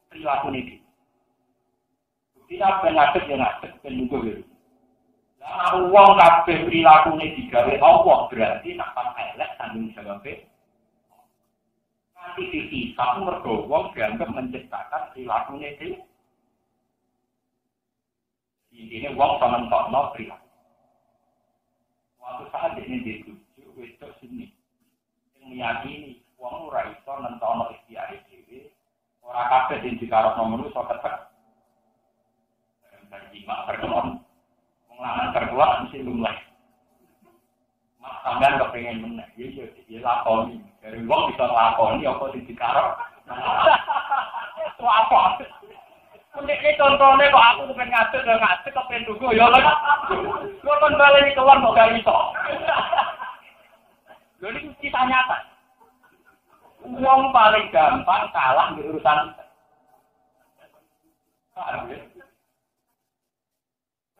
perilaku ini. Tidak pengadep yang ngadep penunggu itu. Nah, uang kabeh perilaku ini digawe Allah berarti nak elek tanggung jawabnya. Nanti dihisab mergo wong dianggap menciptakan perilaku ini. Ini uang sama mentok perilaku. Waktu saat ini dituju, itu sini. Yang meyakini uang ora iso nentono ikhtiar dhewe. Ora kabeh sing dikarepno manusa tetep. Berjimat berkemon. Wong lanang terkuat mesti lumleh. Mas sampean kepengin meneh, ya lakoni. Dari uang bisa lakoni apa sing dikarep. Apa? Ini contohnya kok aku pengen ngadeg kepen tunggu ya lho. Kok kon bali keluar kok gak iso. Lho iki kita nyata. Wong paling gampang kalah di urusan.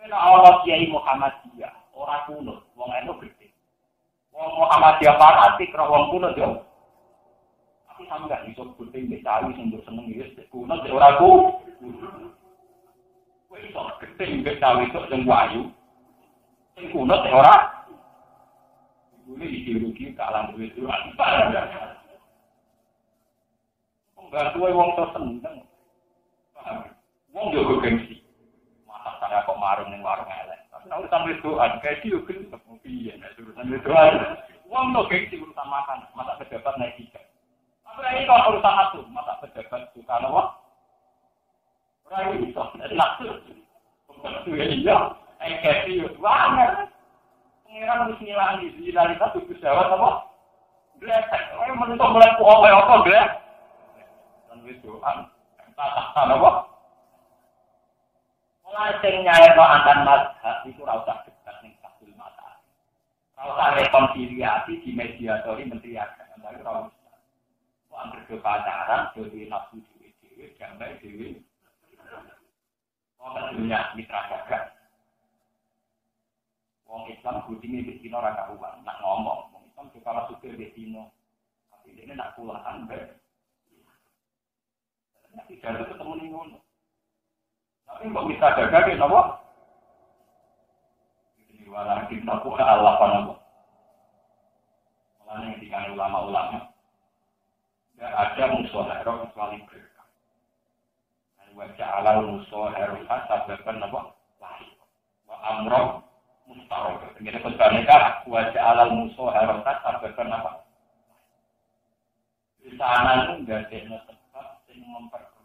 Nek Allah Kiai Muhammadiyah, ora kuno, wong eno gede. Wong Muhammadiyah fanatik karo wong kuno yo. Tapi sampe gak iso gede mek cawi sing seneng wis kuno ora ku. Kowe iso gede mek cawi sok sing wayu. Sing kuno ora. Ini ideologi kalah duit itu. Enggak tuwe wong to seneng. Wong yo gengsi. Masa saya kok marung ning warung elek. Tapi nek sampe doan kae iki yo gengsi piye nek urusan doan. Wong to gengsi urusan makan, masa pejabat naik tiga. Tapi iki kok urusan atuh, masa pejabat bukan apa? Ora iso. Nah. Iya. Engkesi banget. Pengiran wis ngilangi dinalita tuku jawab apa? Gletek. Menentu mulai kuwi apa glek. Dan wis doan. Tak apa? Mulai sing nyairno antan mazhab iku ora usah debat ning Abdul Mata. Ora usah rekonsiliasi di mediatori menteri agama. Tapi ora usah. Kok anggere pacaran dadi nafsu dhewe damai dhewe. Wong dunya mitra dagang. Wong Islam budine wis dina ora karuan, nak ngomong. Wong Islam juga kalau suka wis dina. Tapi dene nak kulahan bae. Tidak ketemu ning ngono. Tapi kok bisa dagang ya napa? Ini wala kita buka Allah panapa. Mulane dikane ulama-ulama. Enggak ada musyawarah kecuali berkah. Dan wajah alal musyawarah sababkan apa? Lahir. Wa amro mustarok. Ngene kok mereka wajah alal musyawarah sababkan apa? Di sana itu enggak ada tempat yang memperkuat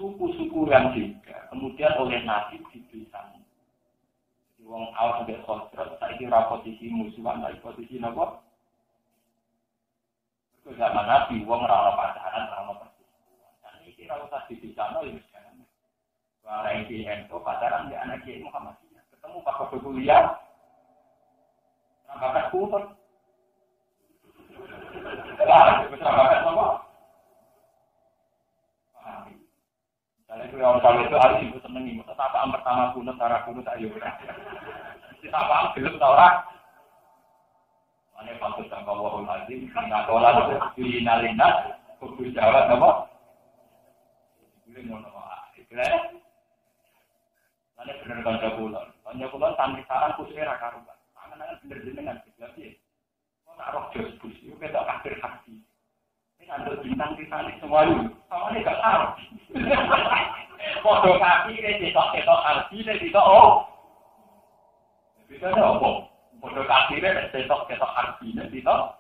suku-suku yang juga, kemudian oleh nasib diberi sana. Jadi wong awal sampai kontrak, saya kira posisi musuhan, tapi posisi apa? Ke zaman Nabi, wong rana pacaran, rana perselingkuhan. Dan ini kira usah diberi sana, ya misalnya. Orang yang itu pacaran di anak Kiai Muhammadiyah. Ketemu Pak Kodo kuliah, rambakan kumpul. Rambakan apa? Kalau itu harus ibu senengi, apaan pertama kunut, cara kunut, ayo. Apaan belum tau orang. Ini patut sama wahul azim, ngatolah, dinalinas, kubus jawab, apa? Boleh ngono, ikhlas. Ini benar Kanca Kulon sampai sekarang khususnya raka-raka. Tangan-tangan bener jenengan, ikhlas ya. Kok tak roh jos bus, itu kita akhir hati. Ini ada bintang-bintang semua itu, sama ini gak tahu. Foto kaki ini tidak arti ini tidak bisa apa? Foto kaki ini tidak arti ini tidak.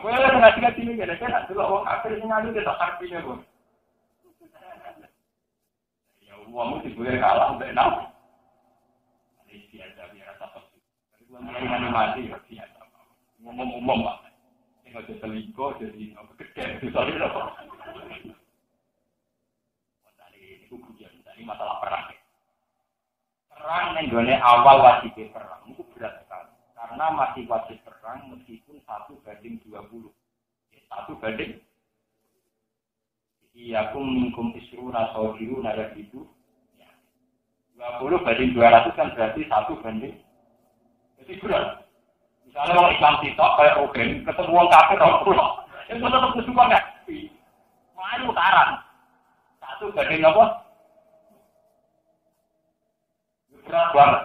Boleh nggak sini ya? Saya nak dulu orang kafir ini tidak artinya pun. Ya uangmu boleh kalah benar. Ini biasa biasa pasti. Tapi gua mulai mati biasa. Ngomong pak. Ini ada selingkuh jadi gede itu soalnya apa? Ini masalah perang. Perang yang awal wajib perang itu berat sekali. Karena masih wajib perang meskipun 1:20. 1:20. Iya, kum minkum isruna sawiruna ya gitu. 20:200 kan berarti 1:. Jadi berat. Misalnya orang Islam sitok kayak Rogen, ketemu orang kafir orang pulau. Itu tetap kesukaan nggak? Main utaran. 1:. Apa? Berat banget.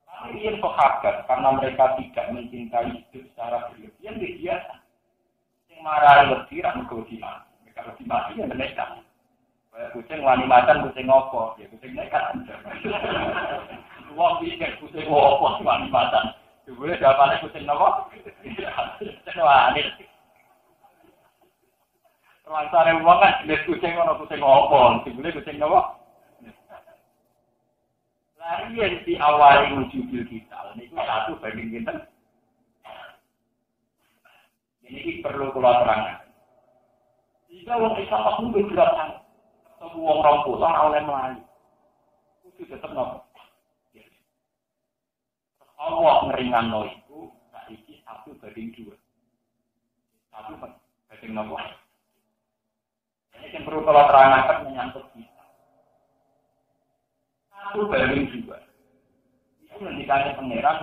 Tapi yang sahabat, karena mereka tidak mencintai hidup secara berlebihan, biasa. Yang marah lebih, lebih mati. Mereka lebih mati, ya mereka. Kayak kucing wani macan, kucing ngopo. Ya kucing mereka aja. Uang pikir, kucing ngopo, wani macan. Boleh jawabannya kucing ngopo? Kucing wani. Terlangsare uang kan, jenis kucing ngopo. Boleh kucing ngopo? Lari yang diawali wujudil kita, ini 1:. Ini perlu keluar terangkan. Jika orang Islam pasti bergerak sangat, atau uang rompulan oleh Melayu, itu tetap nopo. Allah ngeringan no itu, tak isi 1:2. 1:2 nopo. Ini yang perlu keluar terangkan menyangkut kita. 1:2. Itu mendikanya pangeran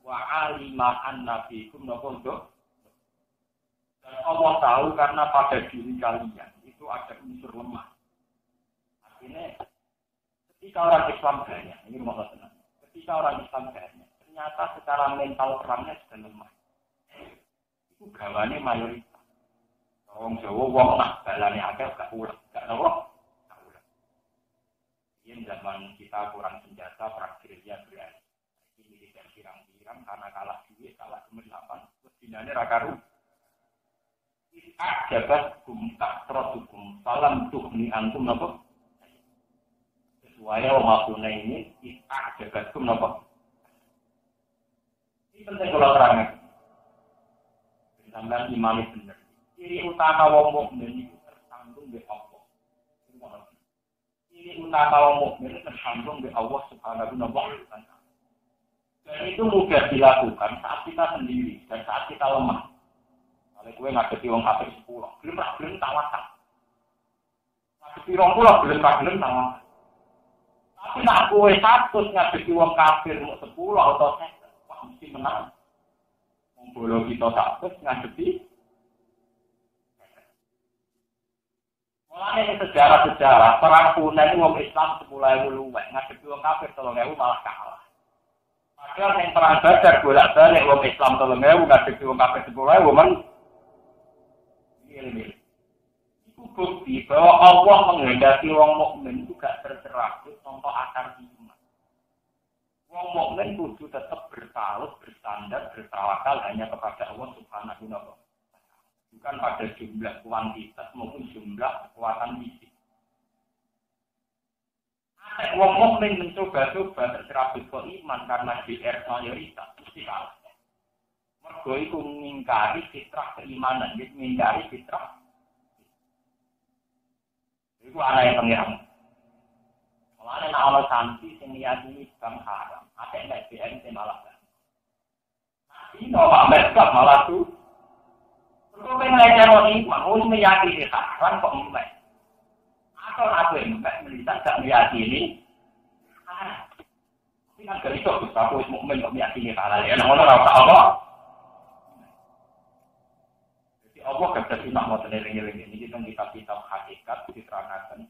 wa alimaan nabikum nopo. Dan Allah tahu karena pada diri kalian itu ada unsur lemah. Artinya ketika orang Islam banyak, ini rumah tenang. Ketika orang Islam banyak, ternyata secara mental perangnya sudah lemah. Itu gawane mayoritas. Orang Jawa wong nak balane akeh gak ulah, gak nopo. Ini zaman kita kurang senjata, perang gerilya berani. Ini militer pirang-pirang karena kalah duit, kalah kemerlapan. Terus dinanya rakaru. Jabat hukum tak terus hukum. Salam tuhni antum apa? Waya maksudnya ini kita jagatkum nopo. Ini penting kalau terangnya. Sampai iman itu benar. Ciri utama wong mukmin itu tersambung dengan Allah. Ciri utama wong mukmin tersambung dengan Allah Subhanahu wa taala. Dan itu mudah dilakukan saat kita sendiri dan saat kita lemah. Kalau gue ngadepi wong kafir 10, belum tawakan. Ngadepi wong 10 belum tawakan. Tapi nak gue 100 ngadepi wong kafir mau 10 atau 100, wah mesti menang. Bolo kita 100 ngadepi. Mulanya sejarah-sejarah perang Hunain wong Islam 10.000 luwih, ngadepi wong kafir 3.000 malah kalah. Padahal yang perang Badar bolak-balik wong Islam 3.000 ngadepi wong kafir 10.000 men. Ini. Itu bukti bahwa Allah menghendaki wong mukmin itu gak tercerabut tanpa akar iman. Wong mukmin kudu tetap bertaut, bersandar, bertawakal hanya kepada Allah Subhanahu wa taala. Bukan pada jumlah kuantitas maupun jumlah kekuatan fisik. Ada wong mukmin mencoba-coba tercerabut ke iman karena GR mayoritas mesti kalah. Mergo iku ngingkari fitrah keimanan, ngingkari fitrah. Iku ana yang pengiran. Mulane nek ana santri sing niyati Islam haram, akeh nek BN malah. Ini Pak malah tuh. Kok pengen cara iman, wis meyakini haram kok mbek. Atau aku mbek melihat gak meyakini. Ini kan gak iso aku wis mukmin kok meyakini halal. Ya ngono ora apa. Jadi Allah gak sunnah moten eling-eling ini kita kitab hakikat diterangkan.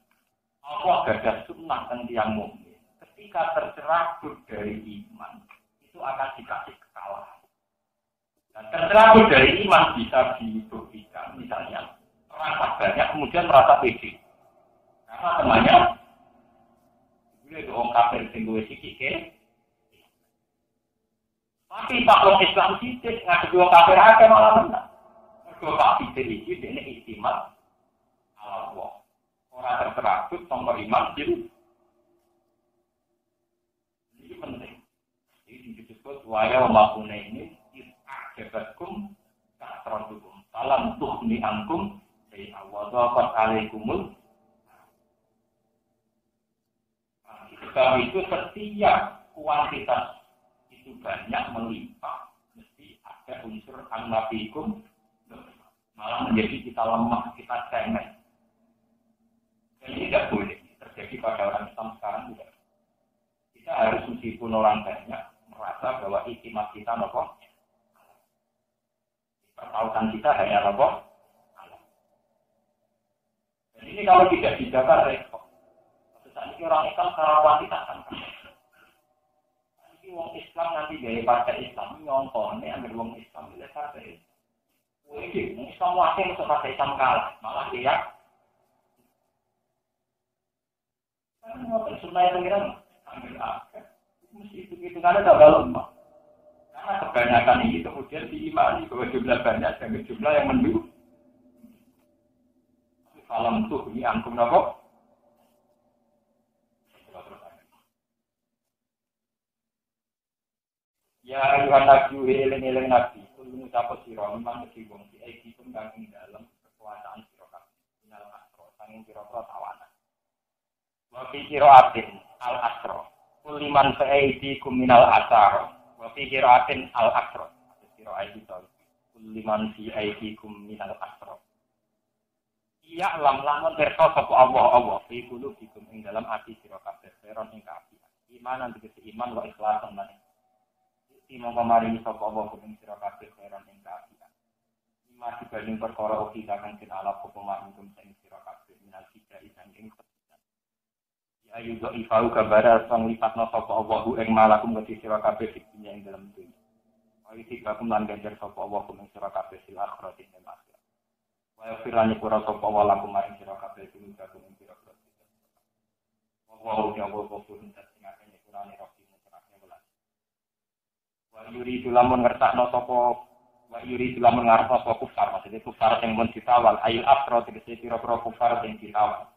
Allah gadah sunnah tentang yang mukmin. Ketika tercerabut dari iman, itu akan dikasih kekalahan. Dan tercerabut dari iman bisa dibuktikan, misalnya merasa banyak kemudian merasa pede. Karena temannya, itu orang kafir tinggal sikit. Tapi Pak Long Islam sidik, ngadepi wong kafir akeh malah menang. Mergo Pak sidik iki dene istimewa Allah. Ora tercerabut tanpa iman jadi. Ini penting. Ini disebut waya makune ini jabatkum kasrantukum. Salam tuhni angkum sai awadhaqat alaikumul. Sebab itu setiap kuantitas itu banyak melimpah, mesti ada unsur an-nafikum, malah menjadi kita lemah, kita cengeng. Dan ini tidak boleh terjadi pada orang Islam sekarang juga. Kita harus meskipun orang banyak merasa bahwa iktimat kita nopo, pertautan kita hanya nopo. Dan ini kalau tidak dijaga repot. Saat ini orang Islam secara kuantitas kan. Ini orang Islam nanti dari partai Islam nyontohnya ambil orang Islam itu partai. Wah ini orang Islam wajib masuk partai Islam kalah, malah dia. Karena mau tersunai pengiran ambil akhir, mesti itu kan ada dalam lemah. Karena kebanyakan ini kemudian diimani bahwa jumlah banyak dan jumlah yang mendukung. Salam tuh ini angkum nopo. Ya ayuhan nabi eling-eling nabi kulo ngucap sira memang mesti wong iki pun kang ing dalem kekuasaan sira kabeh minal asro sanging pira-pira tawanan wa fi qiraatin al asro kuliman fa'idi kuminal asar wa fi qiraatin al asro qiraat itu kuliman fi aidi kuminal asro iya lam lamun pirsa sapa Allah fi qulubikum ing dalam ati sira kabeh seron ing kabeh iman lan tegese iman wa ikhlasan lan Imam kemarin sapa Allah kuning sira kabeh khairan ing kaafian. Ima dibanding perkara ugi kang den alap apa manungkum sing sira kabeh minal sida ing kepisan. Ya ayu do ifau kabar sang lipatna sapa Allah ing malakum keti sira kabeh dinya ing dalem dunya. Ayo dikakum lan ganjar sapa Allah kuning sira kabeh sil akhirat ing akhirat. Wa firani pura sapa Allah lakum maring sira kabeh ing dalem sira kabeh. Wa ya Allah pun sing akeh kurane wa yuri lamun ngertakno sapa wa yuri lamun ngarepno sapa kufar maksudnya kufar sing mun ditawal ayil asra tegese pira-pira kufar sing ditawal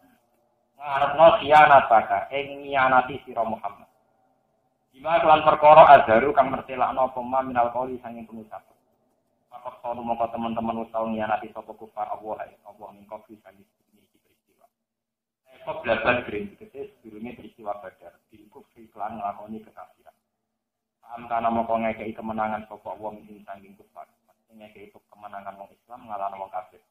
Arepno khianataka ing nyianati sira Muhammad. Bima kelan perkara azharu kang mertelakno pema minal qauli sanging pengucapan. Apa sono mongko teman-teman utawa nyianati sapa kufar Allah mingko bisa iki peristiwa. Kok blabar green tegese sedurunge peristiwa Badar, dikufri kelan nglakoni kekafiran. Amkana mongko ngekeki kemenangan sapa Allah ing sanging kufar. Ngekeki kemenangan wong Islam ngalahno wong kafir.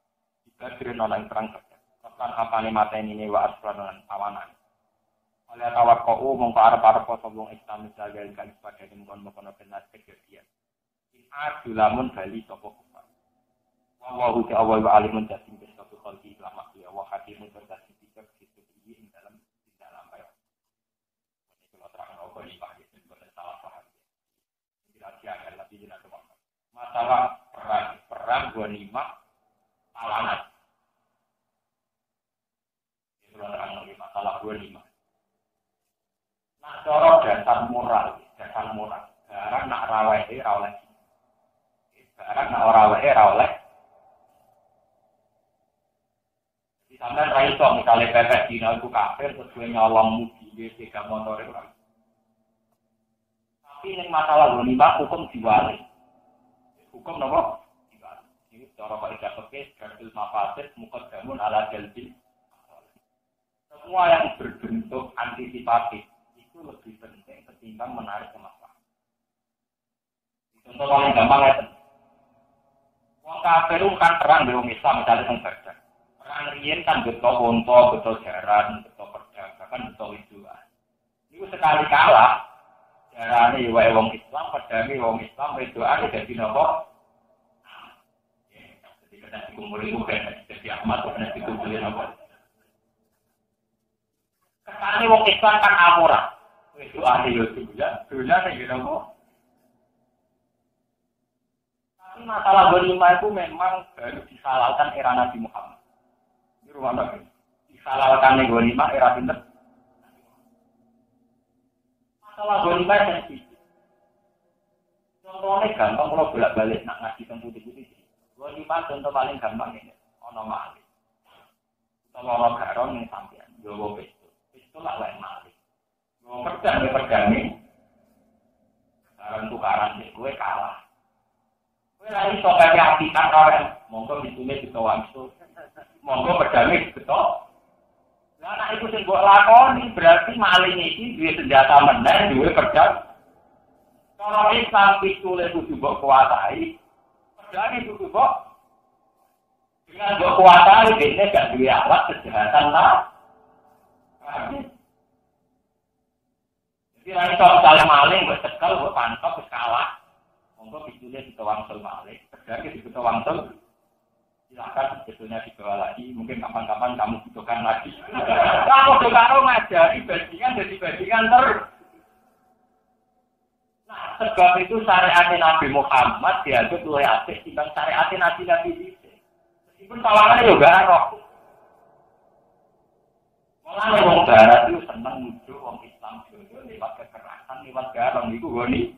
Badrin ana ing perang Badar. Kan apane mateni ne wa aslan awanan. Oleh tawakkau mongko arep-arep sapa Islam jagal kan sebagai mongkon-mongkon benar kejadian. In adulamun bali sapa kufar. Wa huwa awal wa alimun jasim sapa khalqi lama ya wa hakimun berjasim pikir situ ing dalam bae. Ini kalau terang apa iki Pak iki bener salah paham. Tidak ada lagi jelas masalah perang ghanimah talangan. Itu terang lagi masalah ghanimah. Nah, cara dasar moral. Barang nak rawehe ra oleh. Barang nak ora wae ra oleh. Di sampean ra iso misale pepes dina iku kafir terus kowe nyolong mobil sega motor ora. Tapi ning masalah ghanimah hukum diwali. Hukum napa? Diwali. Ini cara kok dapetke gadul mafasid muqaddamun ala jalbil. Semua yang berbentuk antisipatif itu lebih penting ketimbang menarik kemaslahatan. Contoh paling gampang ya. Wong kafir kan perang dengan Islam misalnya teng Badar. Perang riyen kan beto unta, beto jaran, beto pedang, bahkan beto widuan. Niku sekali kalah, jarane wae wong Islam, pedange wong Islam, widuane dadi napa? Jadi kada dikumpul iku kan dadi amat kena dikumpul napa? Kesane wong Islam kan amora. Widuane yo dolan yo napa? Masalah ghanimah itu memang baru dihalalkan era Nabi Muhammad. Ini rumah Nabi. Dihalalkan ghanimah era pinter. Masalah ghanimah sensitif. Contohnya gampang kalau bolak-balik nak ngaji tentang putih-putih. Ghanimah contoh paling gampang ini. Ono malih. Kalau garon yang sampean, jowo pistol lah lain malih. Jowo pedang ini. Sekarang tukaran sih gue kalah. Lagi sobat yang kita orang, monggo ditulis di kawan itu, monggo berdamai betul. Nah, anak itu yang buat lakoni berarti maling ini dua senjata menang, dua pedang. Kalau Islam ditulis itu buat kuasai, pedang itu buat dengan buat kuasai, dia tidak dua alat kejahatan lah. Jadi lagi kalau misalnya maling, buat sekal, buat pantau, berkalah. Monggo ditulis di Wangsul Malik, terjadi di Wangsul. Silakan sebetulnya dibawa lagi, mungkin kapan-kapan kamu butuhkan lagi. Kamu karo ngajari bajingan jadi bajingan terus. Nah, sebab itu syariat Nabi Muhammad dianggap luwih apik timbang syariat Nabi itu. Meskipun tawarannya juga roh. Malah wong barat itu seneng nuduh wong Islam juga lewat kekerasan, lewat garong iku goni.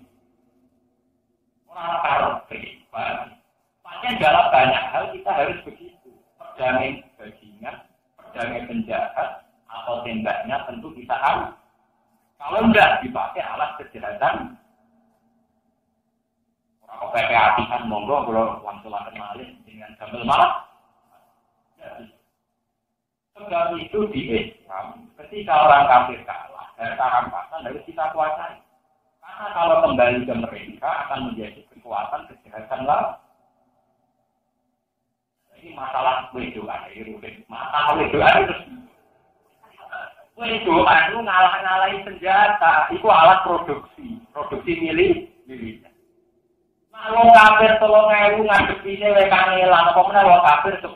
Orang beriman. Makanya dalam banyak hal kita harus begitu. Perdamaian bajingan, perdamaian penjahat, atau tembaknya tentu kita harus. Kalau enggak dipakai alat kejahatan, orang pakai hatikan monggo kalau langsung malih dengan gambar malah. Sebab itu di Islam, ketika orang kafir kalah, harta rampasan harus kita kuasai. Karena kalau kembali ke mereka akan menjadi kekuatan kejahatan lah. Ini masalah wedoan, masalah wedoan itu. Wedoan itu ngalah-ngalahin senjata, itu alat produksi militer. Nah, wong kafir 3.000 ngadepine wae kangelan, apa meneh wong kafir 10.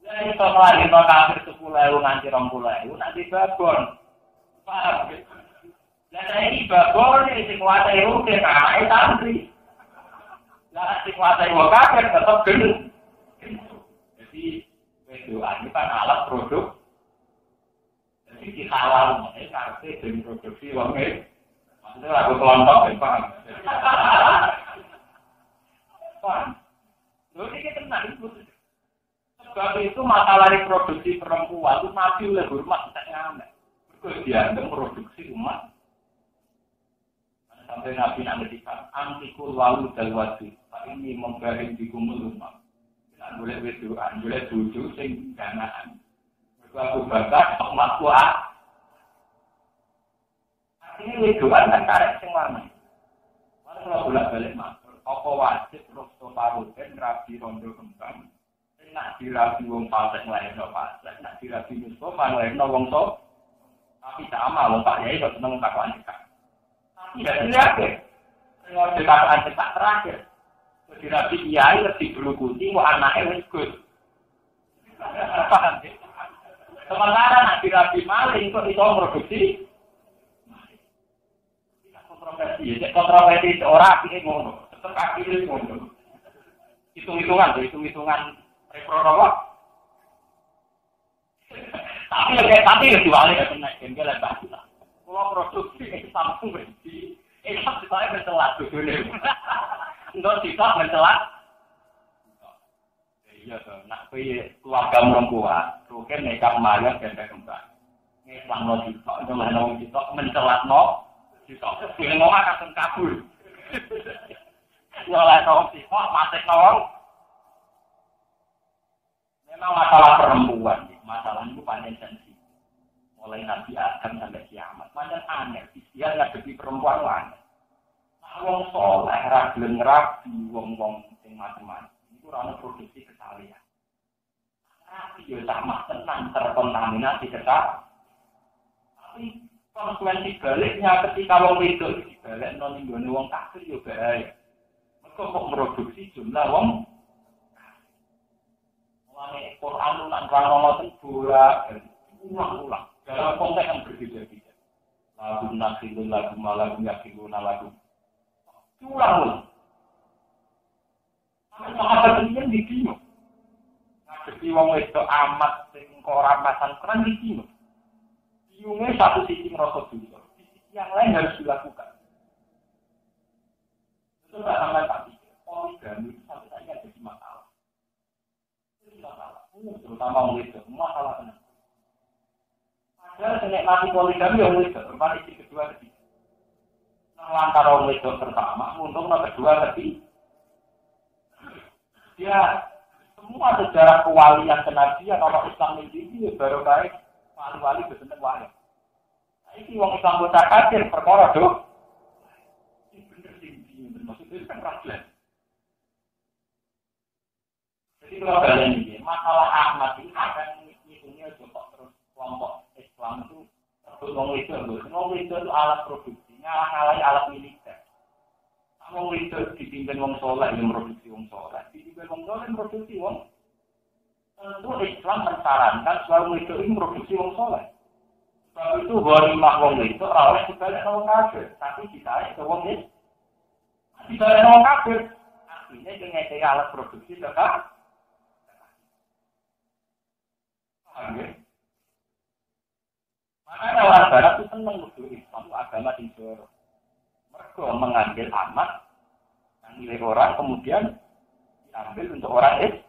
Lah iso lagi wong kafir 10.000 nganti 20.000 nanti babon. Paham gitu? Lah ini babon sing kuasai rutin anake santri. Lah sing kuasai wong kafir tetep gendeng. Jadi wedoan itu kan alat produk. Jadi dihalal nek karepe demi produksi wong e. Maksudnya lagu kelompok paham. Paham. Lho iki tenan iku. Sebab itu masalah reproduksi perempuan itu Nabi oleh hormat tidak ngamen. Terus dianggap produksi umat. Sampai Nabi nak ngedikan antikul walu dal wajib. Ini membaring di kumul umat. Tidak boleh berdoa, boleh duduk sing ganaan. Aku bakat umat kuat. Ini berdoa dan karek sing warna. Mana kalau bolak-balik matur, apa wajib terus toparuten rabi rondo kembang. Nak dirabi wong pasek nglairno pasek, nak dirabi Mustafa nglairno wong tok. Tapi tak amal wong Pak Yai kok seneng takokan cekak. Tapi ya dilihat. Kalau ditakokan cekak terakhir. Dirabi Kiai lebih berlukuti kok anake wis gus. Sementara nak dirabi maling kok iso produksi. Kontroversi ora iki ngono. Tetep akhire ngono. Hitung-hitungan reproduksi. Tapi diwali ya kena jengkel lah. Kalau produksi Samsung berhenti, saya mencelat dulu. Enggak tidak mencelat. Iya tuh, nak keluarga perempuan, rugen nekap malam dan kembang. Ngelang no sitok, ngelang no sitok, mencelat no sitok. Pilih ngomong akan kabur. Ngelang no sitok, masih nolong. Memang masalah perempuan, masalah itu panjang sensitif. Mulai Nabi Adam sampai kiamat, panjang aneh. Dia ngadepi perempuan aneh. Nah, wong soleh, ragilin rabi, wong-wong yang macam-macam. Itu rana produksi kesalahan. Tapi ya sama tenang, terkontaminasi kesalahan. Tapi konsekuensi baliknya ketika wong itu dibalik, non-inggone wong kafir ya bahaya. Mereka kok produksi jumlah wong Mulai Quran ulang rangka ulang dalam konteks yang berbeda-beda. Lagu nasilun, lagu malagu, yakiluna, lagu ulang. Maka ini di dino. Ngadepi wong itu amat sing ora pasan keren di dino. Diungnya satu sisi ngerasa dulu, yang lain harus dilakukan. Itu nggak sampai tadi. Poligami itu sampai tadi ada di masalah. Terutama wanita, masalah kenapa? Padahal kena mati poligami yang wanita, berbanding istri kedua ketiga. Lantar wanita pertama, untung kedua ketiga. Ya, semua sejarah kewalian kenabian orang Islam ini baru baik wali-wali berseneng wali. Ini wong Islam bocah kafir perkara doh. Ini bener sih, maksudnya kan raglan. Jadi kalau kalian ini, masalah Ahmad ini akan ngitungnya coba terus kelompok Islam itu tersebut ngomong itu alat produksi, ngalah-ngalahi alat militer. Ngomong itu dipimpin wong soleh yang produksi wong soleh, dipimpin wong soleh yang produksi wong. Tentu Islam mensarankan selalu itu produksi wong soleh. Sebab itu gharimah wong itu rawat dibalik wong kafir, tapi ditarik ke wong itu. Dibalik wong kafir, artinya dengan alat produksi tetap. Makanya orang Barat itu senang untuk Islam, agama Islam. Mereka mengambil amat, milik orang, kemudian diambil untuk orang Islam.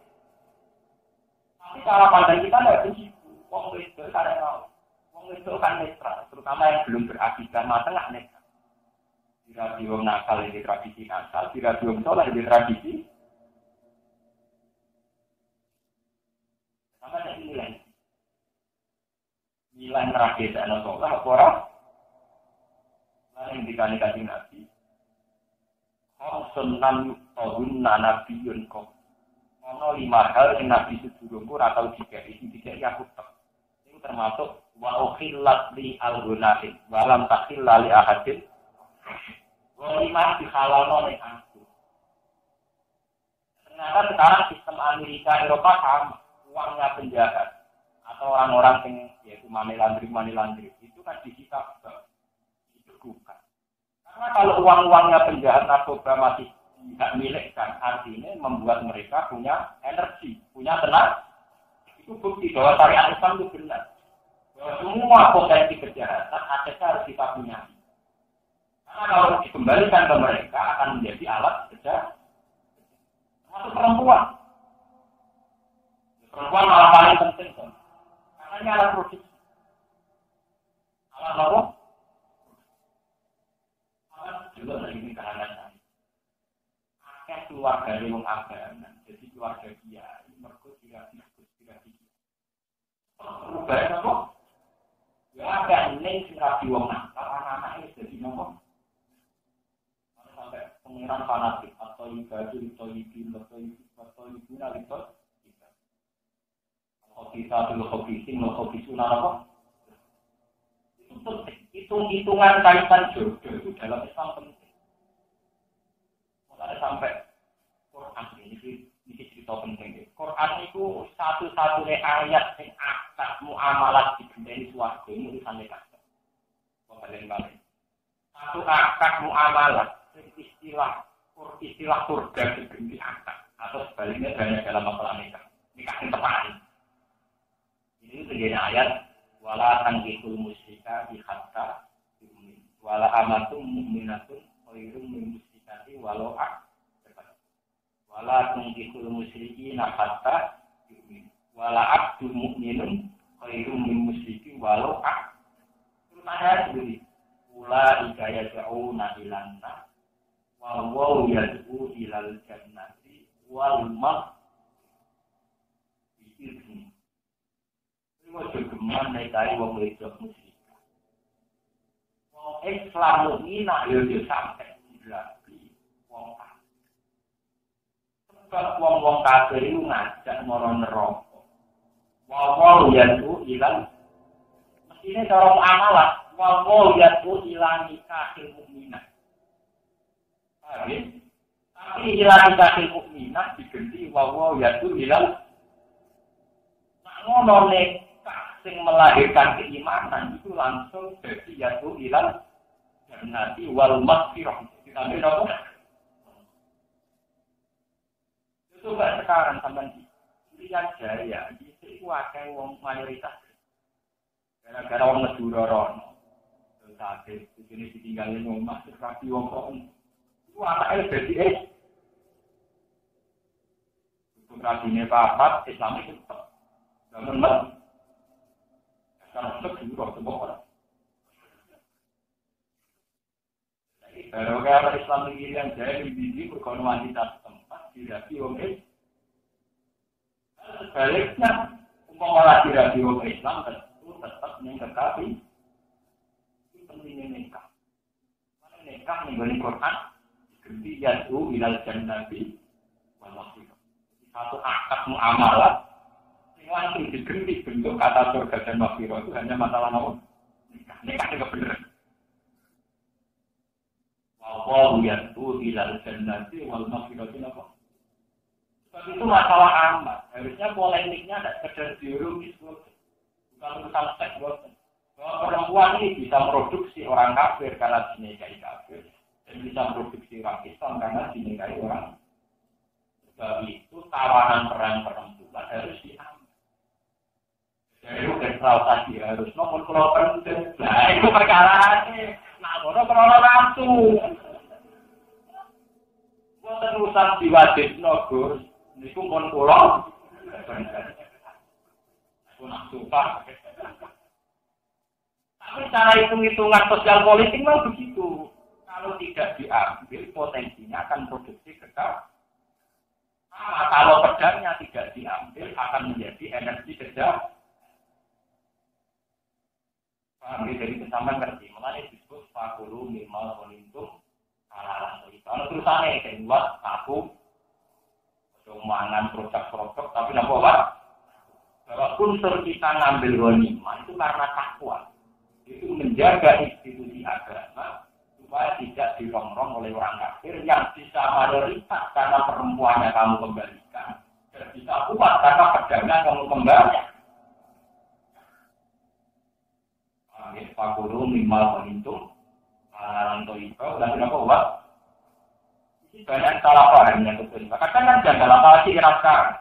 Tapi cara pandang kita tidak begitu. Wong itu kan netral, terutama yang belum berakidah mateng netral. Dirabi wong nakal ini tradisi nakal, dirabi wong soleh ini tradisi. Sama ada nilai. Nilai terakhir dan sholat orang lain dikali-kali Nabi Khomsunan yuktahun nabiyun kok ono 5 hal yang Nabi sebelumku atau 3 aku tak ini termasuk wa ukhillat li al-gunahin walam takhilla li ahadin wa 5 dihalalno ning aku. Ternyata sekarang sistem Amerika Eropa sama uangnya penjahat atau orang-orang yang yaitu money laundry itu kan disita bukan. Karena kalau uang-uangnya penjahat narkoba masih tidak milik kan artinya membuat mereka punya energi, punya tenaga. Itu bukti bahwa syariat Islam itu benar. Bahwa semua potensi kejahatan asetnya harus kita punya. Karena kalau dikembalikan ke mereka akan menjadi alat kejahatan. Termasuk perempuan. Perempuan malah paling penting kan. Karena ini alat produksi. Alat apa? Alat juga ini kehangatan. Akhirnya keluarga dari wong agama. Jadi keluarga dia. Mereka tidak. Perubahan apa? Ya ada ini singkat di wong nakal. Anak-anaknya jadi nopo. Sampai pengiran fanatik. Atau ibadah, atau ibu, atau kita dulu hobi sunnah apa? Itu penting. Hitung-hitungan kaitan jodoh itu dalam Islam penting. Mulai sampai Quran ini cerita penting. Quran itu satu-satunya ayat yang akad muamalah di dunia suarga ini urusan nekatnya. Balik-balik. Satu akad muamalah istilah surga di dunia akad atau sebaliknya banyak dalam masalah nikah. Nikah yang tepat. Ini terjadi ayat wala tangkihul musyrika bi hatta yu'min wala amatum mu'minatun khairum min musyrikati walau wala tangkihul musyrikina hatta yu'min wala abdul mu'minun khairum min musyriki walau terus ayat ini ula ikaya ja'una ilanna wa waw yad'u ilal jannati wal mag bi'izni Wong geman nek kaya wong wedok musik. Wong Islam ini nak yo sampai dilapi wong kafir. Sebab wong kafir itu ngajak mara neraka. Wa yatu ilang mestine cara amalan wa yatu ilang nikahil mukminah. Tapi ilang nikahil mukminah diganti wa yatu ilang ngono nek sing melahirkan keimanan itu langsung jadi yaitu ilal jannati wal maghfirah. Kita lihat apa? Coba sekarang sampean lihat Jaya, itu akeh wong mayoritas. Gara-gara wong Madura rono. Terus akeh sini ditinggalin omah terus rapi wong kok. Itu anake dadi Untuk rabine papat Islam itu tetep. Namun karena itu juga semua orang. Kalau orang Islam ini yang jaya dididik berkonon wanita tempat dirapi oleh sebaliknya umpama dirapi oleh Islam tentu tetap mengetahui itu pentingnya nikah. Mana nikah mengenai Quran ganti yaitu ilal jannati wal maghfirah. Satu akad muamalah langsung diganti bentuk kata surga dan maghfirah itu hanya masalah nomor nikah juga benar. Wallahu yatu ilal jannati wal maghfirah apa? Sebab itu masalah amat. Harusnya polemiknya ada sekedar biologis, bukan urusan seks. Bahwa perempuan ini bisa produksi orang kafir karena dinikahi kafir dan bisa produksi orang Islam karena dinikahi orang. Sebab itu tawanan perang perempuan harus diambil. Itu kesal tadi harus nomor pulau penting. Nah itu perkara ini. Nah ngono krono langsung. Wonten urusan diwajibno Gus. Niku pun pulau. Aku nak suka. Tapi cara hitung-hitungan sosial politik memang begitu. Kalau tidak diambil potensinya akan produksi kekal. Kalau pedangnya tidak diambil akan menjadi energi kejam. Jadi bersama ngerti, makanya disebut fakulu minimal kolintum halalan. Kalau terusannya yang buat aku, mangan produk-produk, tapi nak apa? Kalau unsur kita ngambil ghanimah itu karena takwa, itu menjaga institusi agama supaya tidak dirongrong oleh orang kafir yang bisa mayoritas karena perempuannya kamu kembalikan dan bisa kuat karena pedangnya kamu kembalikan. Fakulu minimal kolintum halalan toibah dan apa buat? Ini banyak salah paham yang betul. Kadang kan jangan apalagi era sekarang,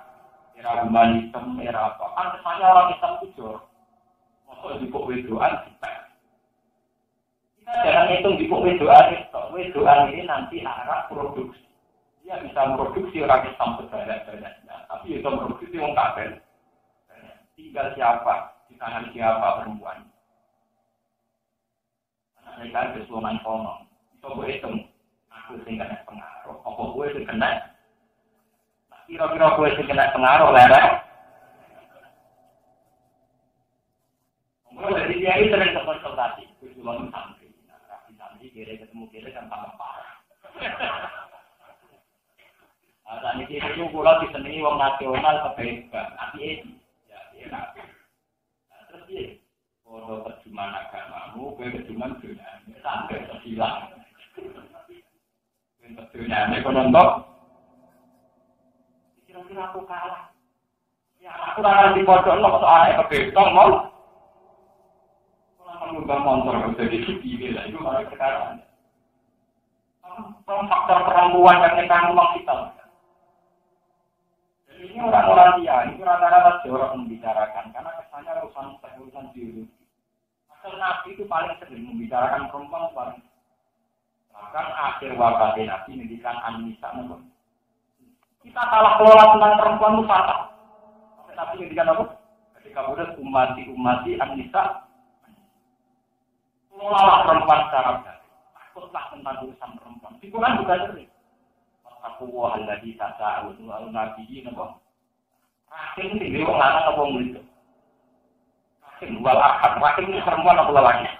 era humanisme, era apa? Kan kesannya orang Islam itu jor. Masuk di buku wedoan kita. Kita jangan hitung di buku wedoan itu. Wedoan ini nanti arah produksi. Dia bisa memproduksi orang Islam sebanyak-banyaknya, tapi itu memproduksi orang kafir tinggal siapa, di tangan siapa perempuan. Anak mereka ada suaman konon. Coba hitung, aku sing kena pengaruh. Apa gue sing kena? Nah, kira-kira gue sing kena pengaruh lereng. Gue dari dia itu sering konsultasi. Gue cuma santri. Nah, rapi santri kira ketemu kira kan tambah parah. Saat ini itu kalau disenangi wong nasional kebaikan, hati ini, ya dia rapi. Nah, terus dia, kalau terjemahan agamamu, gue terjemahan dunia, sampai terhilang. Gue terjemahan ekonomi, kira-kira aku kalah. Ya aku kalah di pojok lo, atau anak kebaikan, mau? Kalau mengubah motor, udah disubili lah, itu malah sekarang. Faktor perempuan yang kita ngomong kita. Ini orang-orang dia, itu rata-rata orang membicarakan, karena kesannya urusan biologi. Asal Nabi itu paling sering membicarakan perempuan paling. Bahkan akhir wafat Nabi mendikan An-Nisa. Kita salah kelola tentang perempuan itu fatal. Nabi mendikan apa? Ketika udah umati An-Nisa, kelolalah perempuan secara baik. Takutlah tentang urusan perempuan. Di Quran juga sering. Aku wahalladzi tasa'alun wa nabiyyin apa? Rahim ini wong lanang apa wong wedok? Rahim wal ahad, rahim ini perempuan apa lelaki?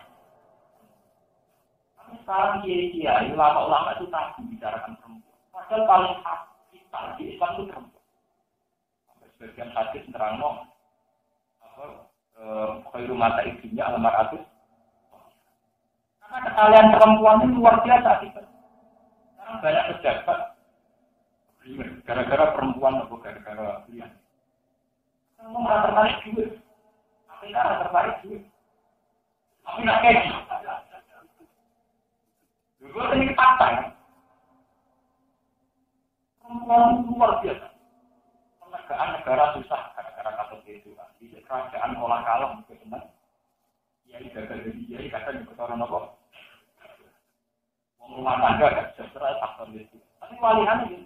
Sekarang kiai ulama itu tak membicarakan perempuan. Padahal paling kita di Islam itu perempuan. Sampai sebagian hadis nerangno apa khairu mata ibunya al-mar'atu. Karena kesalahan perempuan itu luar biasa kita. Sekarang banyak pejabat gara-gara perempuan atau gara-gara pilihan. Kamu merasa tertarik juga. Tapi nggak tertarik juga. Tapi nggak kayak gitu. Juga ini fakta ya. Perempuan luar biasa. Penegaan negara susah gara-gara kasus itu kan. Di kerajaan olah kalam itu benar. Ya gagal jadi jadi kadang berkorban apa? Rumah tangga kan sejahtera faktor itu. Tapi walihan ini.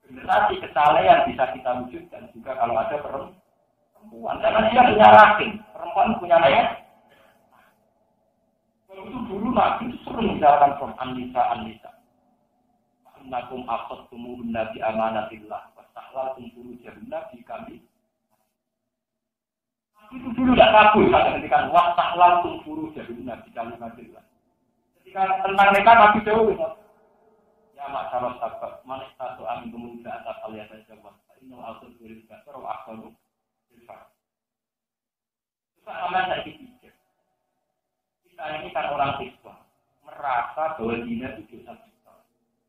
Generasi kesalahan bisa kita wujudkan juga kalau ada perempuan. Karena dia punya rahim, perempuan punya ayah. Kalau itu dulu Nabi sering menjalankan Quran An-Nisa. Annakum aqadtumul nabi amanatillah wa tahlaltum furujahunna bi kami. Itu dulu tidak kabul ketika wa tahlaltum furujahunna bi kalimatillah. Ketika tentang mereka Nabi jauh. Ya masalah sahabat, manis satu amin kemudian atas alias jawab. Ini al-Qur'an berbahasa wa akhlu bilfar. Kita aman dari pikir. Kita ini kan orang siswa merasa bahwa dina itu dosa besar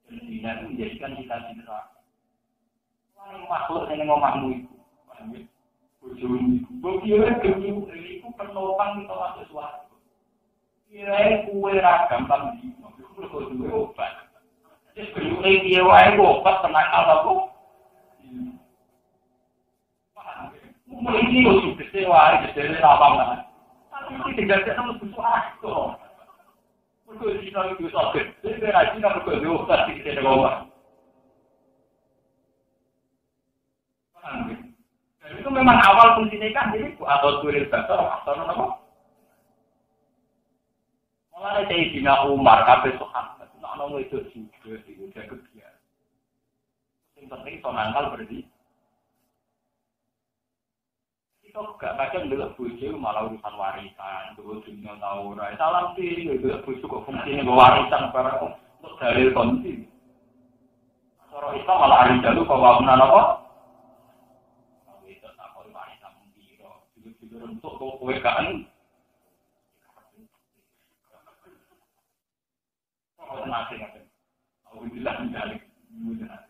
dan dina itu menjadikan kita di neraka. Orang makhluk yang ngomongmu itu, bujuni, bujuni itu penopang kita masuk suatu. Kira kue ragam tam di, bujuni obat. Jadi beri dia wae obat tenang apa Mungkin ini usul kecewa, jadi lapang lah. Tapi tidak ada sesuatu. Betul sih kalau itu soal. Jadi berarti kalau betul pasti tidak ada. Dan itu memang awal fungsinya kan jadi atau tulis dasar atau apa? Mulai dari Sayyidina Umar sampai Sahabat, nak nongol itu juga udah kebiasaan. Yang penting sonangkal berdiri. Kita gak kadang dulu bojo malah urusan warisan, dulu dunia tahu ora. Salam sih, dulu bojo kok fungsinya warisan barang untuk dalil konti. Cara Islam malah hari dulu kawanan apa? Kalau itu tak kau warisan biro, juga untuk kowe kan. Kau nasi kan? Alhamdulillah menjadi mudah.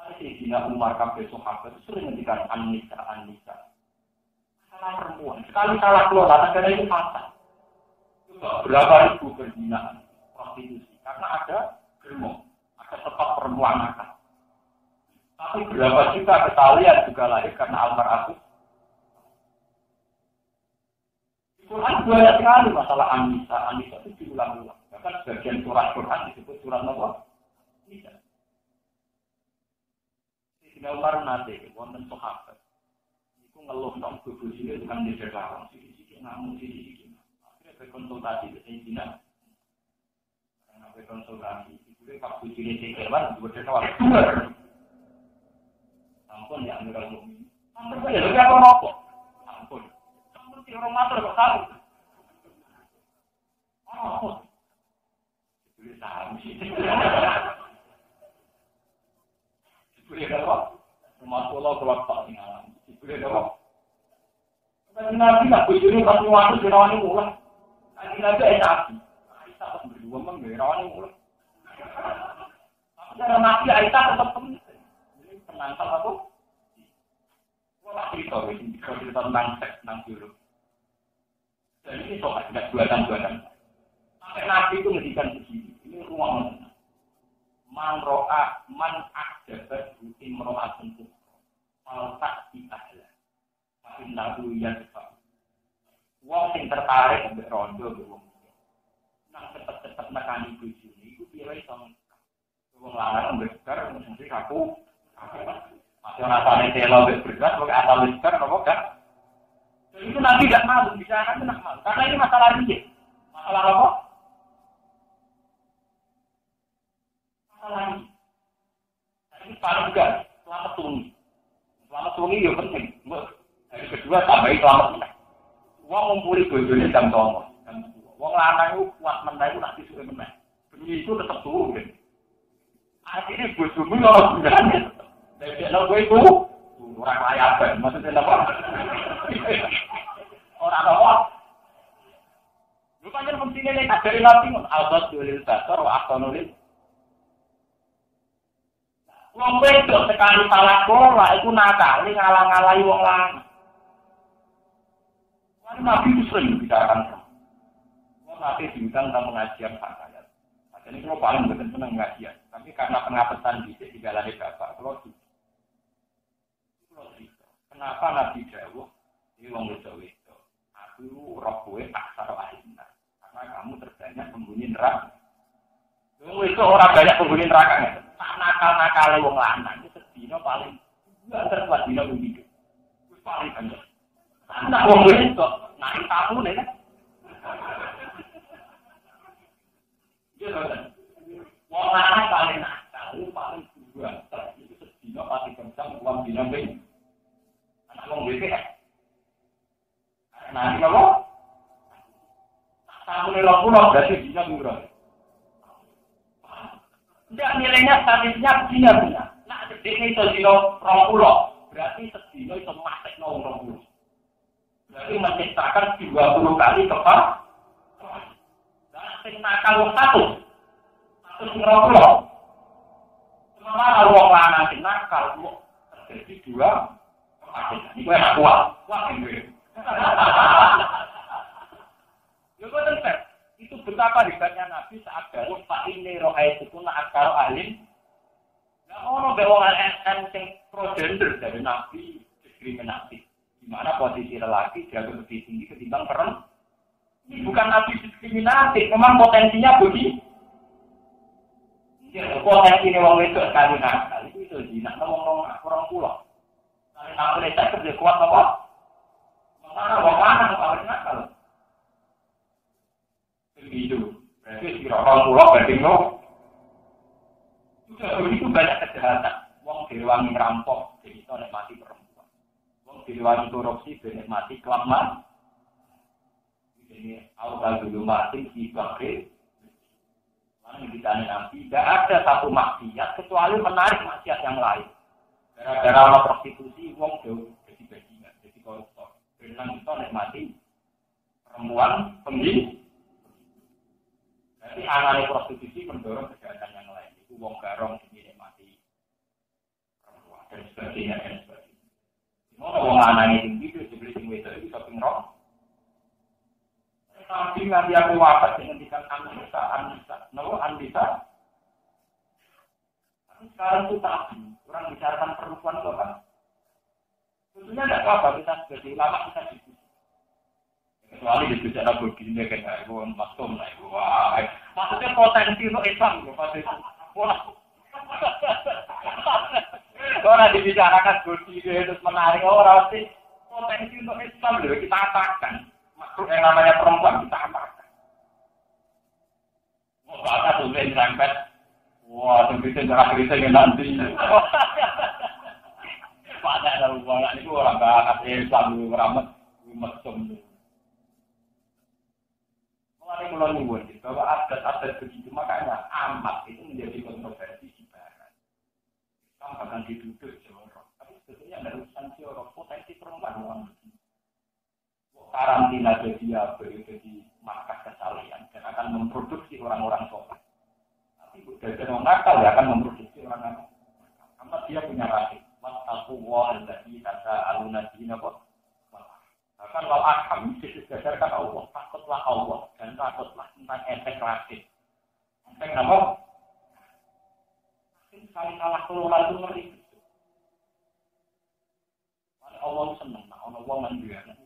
Sayyidina Umar kabeh sahabat sering ngendikan An-Nisa. Salah perempuan. Sekali salah kelola negara itu fatal. Berapa ribu perzinahan, prostitusi. Karena ada germo, ada tempat perempuan nakal. Tapi berapa juta kesalahan juga lahir karena almarhum. Itu kan banyak sekali masalah An-Nisa itu diulang-ulang. Bahkan sebagian surat Quran disebut surat apa? Nisa. Tidak Umar nanti, wonten sahabat. ngeluh dong tubuh sini dengan dideklarasi sisi namun sisi akhirnya berkonsultasi ke Cina karena berkonsultasi itu kalau sini cekewan berdeklarasi ampun ya ambil umum ampun ya lebih apa nopo ampun si orang matur kok tahu oh boleh tahu sih boleh apa rumah pulau keluar tak tinggal boleh apa nabi nak bujuni pasti waktu jerawani mulai nabi nabi Aisyah pas berdua menggerawani mulai tapi cara nabi Aisyah tetap penangkal aku wah cerita tentang seks tentang biologi dan ini soal tidak buatan sampai nabi itu ngedikan begini ini ruang man ro'a man akjabat buti mero'a tentu maltak ditahlah tapi lalu ya sebab wong yang tertarik untuk rondo wong nang cepet-cepet nekani bujuni itu pilih sama wong larang besar mesti aku masih rasanya telo berberat pakai asal besar apa kan itu nanti tidak malu, bicarakan tidak malu. Karena ini masalah dia. Masalah apa? Masalah ini. Nah, ini paling enggak, selamat sungi. Selamat sungi ya penting. Hari kedua tambahin selamat sungi. Wong ngumpuli bojone jam 09.00. Wong lanang itu kuat meneh itu nanti suwe meneh. Bengi itu tetap turun. Akhirnya bojomu ora beneran. Dadi lho kowe itu orang layak maksudnya apa? Orang apa? Lu kan yang pentingnya nih ajarin nabi mun al-bas dolil basar wa ahsanul. Wong wedok sekali salah pola iku nakal ngalang-alangi wong lanang. Wong nabi itu sering bicarakan. Wong nabi diundang tentang pengajian sangat. Jadi kalau paling betul senang pengajian, tapi karena pengapesan di galane bapak, kalau kenapa Nabi Dawuh ini wong wedo-wedo aku roh kowe aksara ahina karena kamu terbanyak penghuni neraka wong itu orang banyak penghuni neraka tak nakal-nakale wong lanang itu sedina paling enggak terkuat dina begitu wis paling banyak anak wong wedo naik tamu nek wong lanang paling nakal paling dua itu sedina pasti kencang uang dina begitu wong wis nah kalau samune 20 berarti bisa murah. Ndak nilainya statistiknya dina punya. Nah sedene iso dina 20 berarti sedina iso matekno wong 20. Berarti menciptakan 20 kali kepal. Nah sing nakal wong 100 Semua wong lanang sing nakal kok terjadi 2 Iku enak kuat. Wah, ini. Ya, betul, itu betapa hebatnya Nabi saat Daud Pak ini rohai itu nak akal alim. Nah, orang bewong ASN yang pro-gender dari Nabi diskriminatif. Di mana posisi lelaki jauh lebih tinggi ketimbang perempuan. Ini bukan Nabi diskriminatif, memang potensinya begitu. Ya, potensi ini wong itu sekali nakal. Itu jinak, ngomong orang pulau. Aku nih saya kerja kuat apa? Mana bagaimana kalau nakal? Begitu. Berarti kira orang pulau berarti no. Sudah begitu banyak kejahatan. Wong direwangi ngerampok, jadi itu mati perempuan. Wong direwangi korupsi, jadi mati kelamaan. Ini awal dulu mati di bakri. Mana ditanya nanti tidak ada satu maksiat kecuali menarik maksiat yang lain. Gara-gara prostitusi, wong jauh jadi bajingan, jadi koruptor. Berenang itu nikmati perempuan penggi. Jadi anane prostitusi mendorong kejahatan yang lain. Itu wong garong ini nikmati perempuan dan sebagainya dan sebagainya. Mau wong anane tinggi itu dibeli sing wedok itu shopping rock. Tapi nanti aku wafat dengan dikan Anissa. Sekarang itu tabu, orang bicarakan perempuan itu kan. Tentunya tidak apa-apa kita sebagai ulama kita diskusi. Kecuali diskusi ada begini kan, ibu masuk lah ibu. Wah, maksudnya potensi untuk Islam loh pasti. Wah, orang dibicarakan begini terus menarik orang sih. Potensi untuk Islam juga kita apakan. Makhluk yang namanya perempuan kita apakan. Mau baca tulis rempet. Wah, sebetulnya cara cerita nanti. Pada ada hubungan itu orang bakat Islam ramah mesum. Mulai mulai nyuwun bahwa adat-adat begitu makanya amat itu menjadi kontroversi di barat. Islam bahkan dituduh jorok. Tapi sebetulnya ada urusan jorok potensi perempuan. Karantina jadi apa? Jadi markas kesalahan dan akan memproduksi orang-orang soleh. Tapi dari orang nakal ya akan memproduksi orang-orang. Karena dia punya rahim. Wattaqullah allazi tasaaluna bihi wa bahkan wal arham didasarkan Allah, takutlah Allah dan takutlah tentang efek rahim. Efek apa? Saling salah kelola itu ngeri. Allah senang, Allah menjualnya.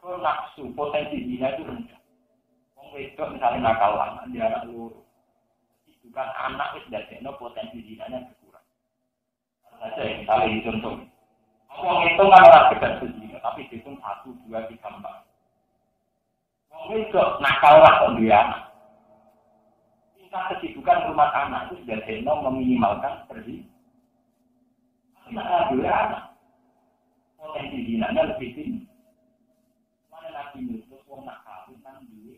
Kalau nafsu potensi zina itu rendah. Wong wedok misalnya nakalan, dia anak loro. Itu kan anak itu dadekno potensi zinanya berkurang. Saja yang misalnya dicontoh. Wong itu kan orang sekedar zina, tapi dihitung 1, 2, 3, 4. Wong wedok nakalan kok dia anak. Tingkat kesibukan rumah anak itu sudah dadekno meminimalkan pergi. Karena dua anak. Potensi zinanya lebih tinggi. Nabi Yusuf wong nak kawin nang duwe.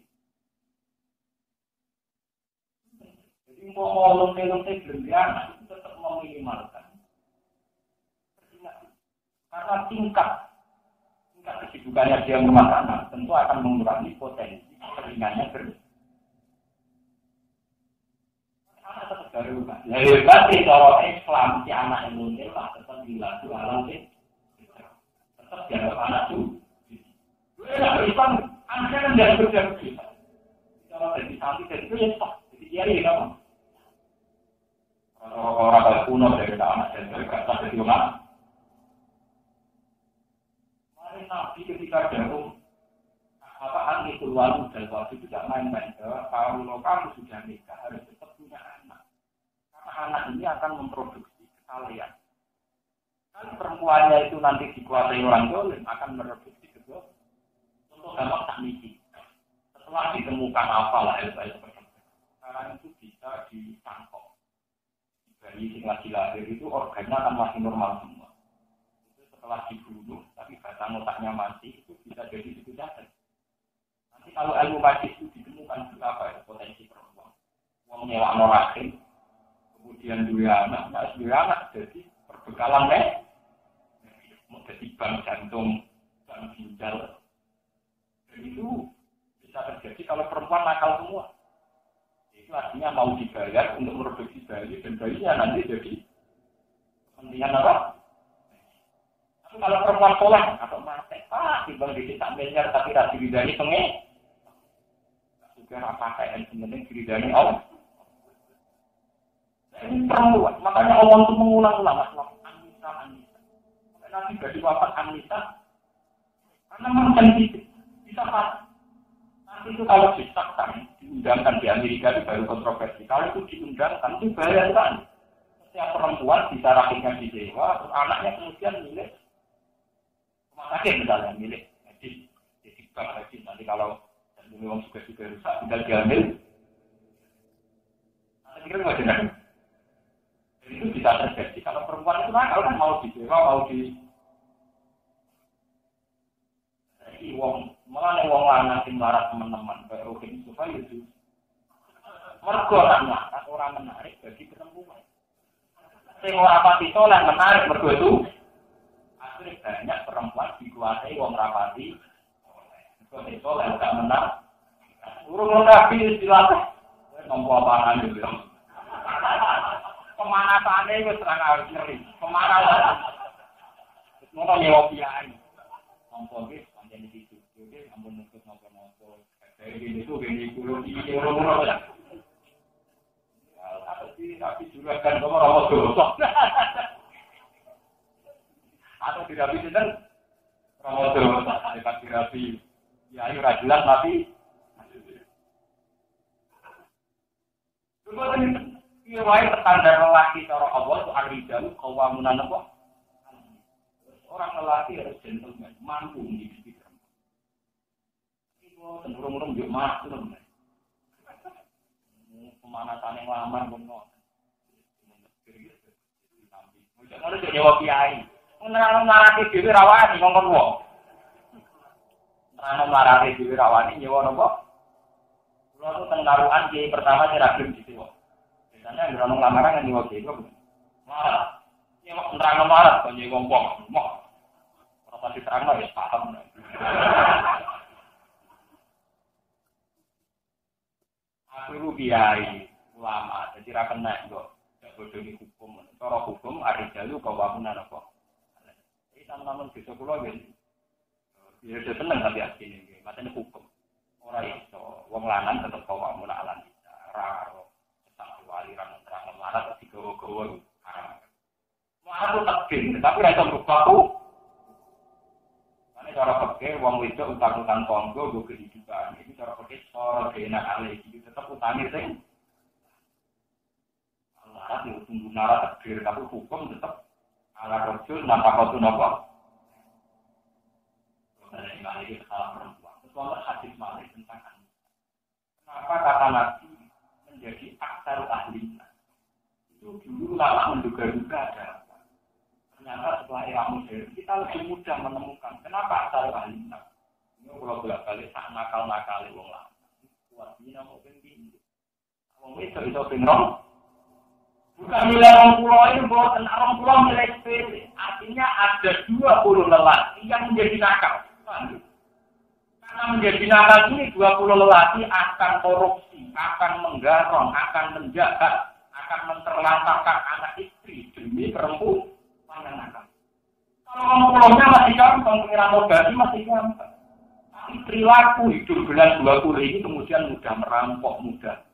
Jadi mau lonte-lonte berlian itu tetap meminimalkan. Karena tingkat kesibukannya dia rumah tangga tentu akan mengurangi potensi keringannya berarti kalau Islam si anak yang lonte lah tetap diladu alam tetap dianggap anak tuh. Nah, Islam, anda kan tidak bekerja kita. Kalau jadi santri dari itu ya sah. Jadi dia ini apa? Orang kuno dari anak dan dari kata dari rumah. Mari Nabi ketika jauh, apaan itu walu dan waktu tidak main-main. Kalau kamu sudah nikah harus tetap punya anak. Karena anak ini akan memproduksi kesalahan. Kalau perempuannya itu nanti dikuasai orang dolim akan memproduksi kedua. Untuk gampang tak misi. Setelah ditemukan apalah ilmu sekarang itu bisa ditangkap. Dari yang lagi lahir itu organnya akan masih normal semua. Itu setelah dibunuh, tapi batang otaknya masih itu bisa jadi itu jahat. Nanti kalau ilmu medis itu ditemukan berapa ya potensi perempuan. Uang nyewa rahim, kemudian dua anak jadi perbekalan mau jadi bank jantung, bank ginjal. Itu bisa terjadi kalau perempuan nakal semua. Itu artinya mau dibayar untuk memproduksi bayi dan bayinya nanti jadi kepentingan apa? Tapi kalau perempuan soleh atau mati, timbang di tak miliar tapi tak diridani penge. Juga apa kayak sebenarnya diridani Allah. Ini perempuan, makanya Allah untuk mengulang-ulang masalah Anissa. Nanti jadi wafat Anissa karena macam itu. Bisa Pak. Nanti itu kalau disahkan, diundangkan di Amerika itu baru kontroversi. Kalau itu diundangkan, itu bayar kan. Setiap perempuan bisa rahimnya disewa, anaknya kemudian milik rumah sakit misalnya, milik medis. Jadi bank medis. Nanti kalau uang juga rusak, tinggal diambil. Nanti kira nggak jelas. Itu bisa terjadi. Kalau perempuan itu nakal kan mau disewa, mau di wong malah wong lanang sing marah teman-teman kayak Rokin supaya itu mergo orang menarik bagi perempuan. Sing ora pati soleh menarik mergo itu akhirnya banyak perempuan dikuasai wong rapati mergo sing soleh gak menang. Urung Nabi istilahnya nompo apaan itu. Pemanasane wis terang harus ngeri. Pemanasan. Ngono nyewa piye. Nompo wis jadi itu, jadi ampun nutut motor. Jadi itu gini kulo di kulo ya. Tapi juga kan kamu rawat dosa. Atau tidak bisa kan rawat dosa. Dekat terapi. Ya ini rajulan tapi. Kemudian riwayat standar lelaki cara Allah itu arijalu kawamunan apa? Orang lelaki harus gentleman, mampu mendidik perempuan. Itu cenderung juga masuk. Pemanasan yang lama benar. Jangan jadi jawab kiai. Menerang marati dewi rawani ngomong wong. Menerang marati dewi rawani nyewa nopo. Kalau itu tenggaruan kiai pertama saya ragam gitu kok. Biasanya yang lamaran yang nyewa kiai kok. Malah nyewa menerang marat kan nyewa wong. Mau. Kalau tadi terang ya paham. Aku lu kiai ulama, jadi ra kena kok. Gak bodoh di hukum. Cara hukum ada jalur kawamunan apa. Ini teman-teman bisa kula nggih. Ya sudah seneng tapi asline nggih. Macane hukum. Ora iso wong lanang tetep kawamunan alam bisa. Ra karo sak waliran terang marat digowo-gowo haram. Mau aku tekin, tapi ra iso berlaku. Mane cara pikir wong wedok utang-utang tangga go kehidupan. Ini cara pikir soal enak ale iki tetep utangi sing Allah itu tunggu nara takdir, tapi hukum tetap ala rojul, nampak waktu nopo. Karena ini lagi salah perempuan. Soalnya hadis malik tentang Anissa. Kenapa kata Nabi menjadi aktar ahlinya? Itu dulu lama menduga-duga ada apa. Ternyata setelah era modern, kita lebih mudah menemukan. Kenapa aktar ahlinya? Ini kalau bolak-balik tak nakal-nakali wong lama. Kuat ini mau penting. Wong itu pengrong. Bukan nilai orang pulau ini buatan orang pulau nilai sepele. Artinya ada 20 lelaki yang menjadi nakal. Karena menjadi nakal ini 20 lelaki akan korupsi, akan menggarong, akan menjahat, akan menterlantarkan anak istri demi perempuan yang nakal. Kalau orang pulaunya masih gampang, pengiran modali masih gampang. Tapi perilaku hidup bulan 20 ini kemudian mudah merampok, mudah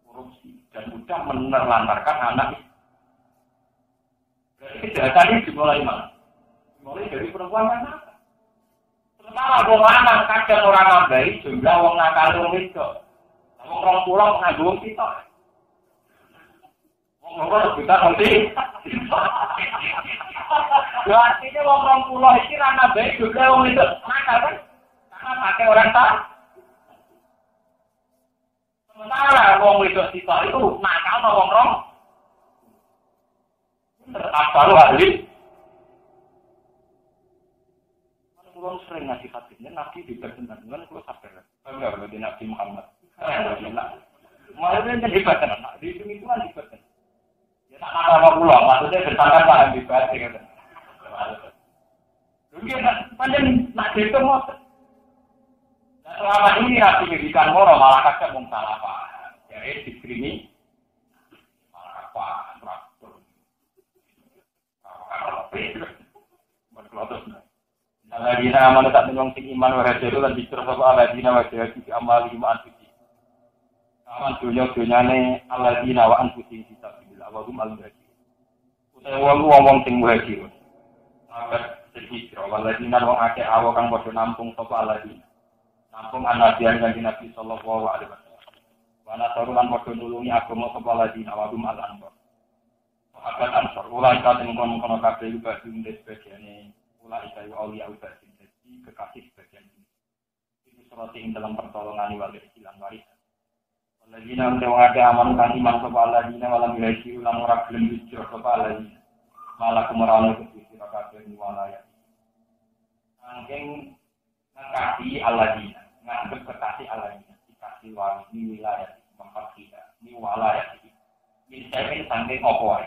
korupsi dan mudah menerlantarkan anak. Jadi kejahatan ini dimulai mana? Dimulai dari perempuan yang nakal. Sementara wong lanang kadang orang nambahi jumlah wong nakal wong wedok. Wong rong pulau nganggo wong sitok. Wong loro kita nanti. Artinya wong rong pulau iki ra nambahi jumlah wong wedok nakal kan? Karena pakai orang tak. Sementara wong wedok sitok itu nakal no wong rong. Asal ahli. Kalau sering ngasih hadisnya Nabi diberkenaan dengan kalau sabar. Enggak berarti Nabi Muhammad. Maksudnya kan hebat kan? Di itu kan hebat kan? Ya tak nakal pulau. Maksudnya bersangka paham hebat kan? Mungkin panjang nak itu mau. Selama ini Nabi ngedikan moro malah kadang mau salah paham. Jadi diskriminasi. Malah paham. Aladina aman tak menyong sing iman wahdaru lan dicur sapa aladina wahdaru di amal lima anfusi. Aman dunya-dunyane aladina wa anfusi fisabilillah wa hum al-muhajir. Utawa wong sing muhajir. Agar hijrah waladina wong akeh awo kang padha nampung sapa aladina. Nampung anabiyan kanjeng Nabi sallallahu alaihi wasallam. Wa nasaru lan padha nulungi agama sapa aladina wa hum al-ansar. Sahabat Ansar, ulai kata mengkono kabeh juga diundang sebagiannya ulai kayu awliya ubatin jadi kekasih sebagian ini. Itu serati ing dalam pertolongan wali hilang warisan. Waladina untuk ada aman kan iman sapa aladina walam ilahi ulang ora gelem hijrah sapa aladina. Malah kemerana kudu sira kabeh wilayah. Angking ngakasi aladina, nganggep kekasih aladina, dikasih wali ini wilayah tempat kita, ini wilayah ini. Ini saya ini sampai opo wae.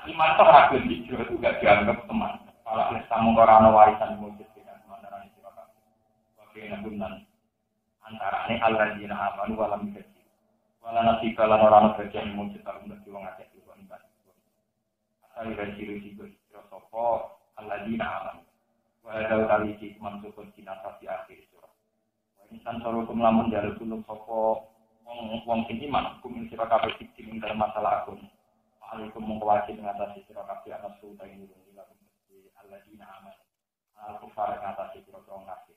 Iman itu ragu hijrah itu gak dianggap teman. Kalau kita mengorana warisan mujud dengan teman-teman di sini. Bagaimana gunan antara ini al-radina amanu walam gaji. Walau nasi kalau orang bagian mujud harus bagi wong aceh itu ibadah. Asal gaji risiko hijrah sopo al-radina amanu. Walau kali si mansukun jinasasi akhir surah. Insan sorokum lamun jalur gunung sopo wong sing iman hukum sira kabeh ing dalam masalah akun. Alaikum mengwajib mengatasi sira kabeh anas sultan ini dilakukan di alladzina aman. Al-kufar mengatasi sira kaum kafir.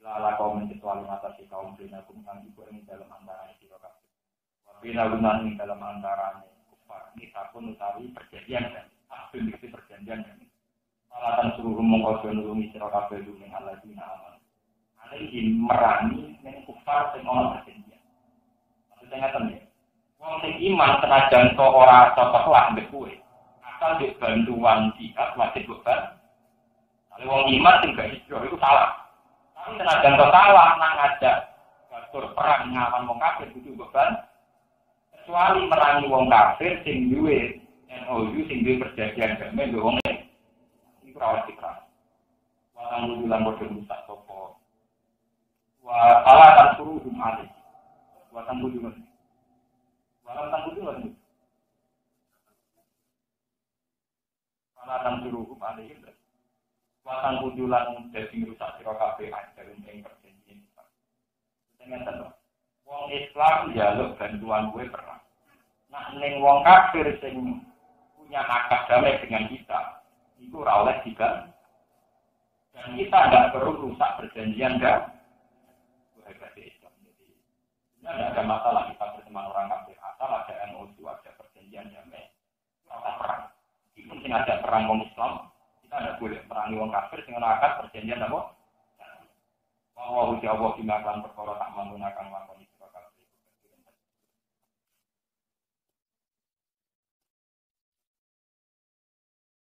Lala kaum kecuali mengatasi kaum dinakum kang iku ing dalam antarané sira kabeh. Wa bina gunan ing dalam antarané kufar. Ini sakun utawi perjanjian kan. Akun iki perjanjian kan. Alatan suruh mengkodo nulungi sira kabeh dume Allah dina aman. Ana iki merani ning kufar sing ana perjanjian. Maksudnya ngaten ya. Wong sing iman senajan to ora cocok lah mbek kowe. Asal di bantuan jihad wajib beban. Kalau wong iman sing gak hijrah itu salah. Tapi senajan to salah nang ngajak batur perang ngawan wong kafir kudu beban. Kecuali merangi wong kafir sing duwe NOU sing duwe perjanjian damai mbek wong iki ora dikira. Wong ngulang bodoh rusak sapa. Wa ala tasuru mati. Wa tangguh juga. Wa tangguh juga. Ala tasuru mati. Wa tangguh julan dadi rusak sira kabeh ajar ing perjanjian. Tengen wong Islam njaluk bantuan kowe perang. Nah ning wong kafir sing punya akad damai dengan kita, itu ora oleh digan. Dan kita tidak perlu rusak perjanjian dah. Hebat Islam. Jadi tidak ada masalah kita bersama orang kafir asal ada MOU, ada perjanjian damai. Kita perang. Meskipun tidak ada perang wong Islam, kita tidak boleh perangi wong kafir dengan akad perjanjian apa? Wa huwa Allah dimakan perkara tak menggunakan wakon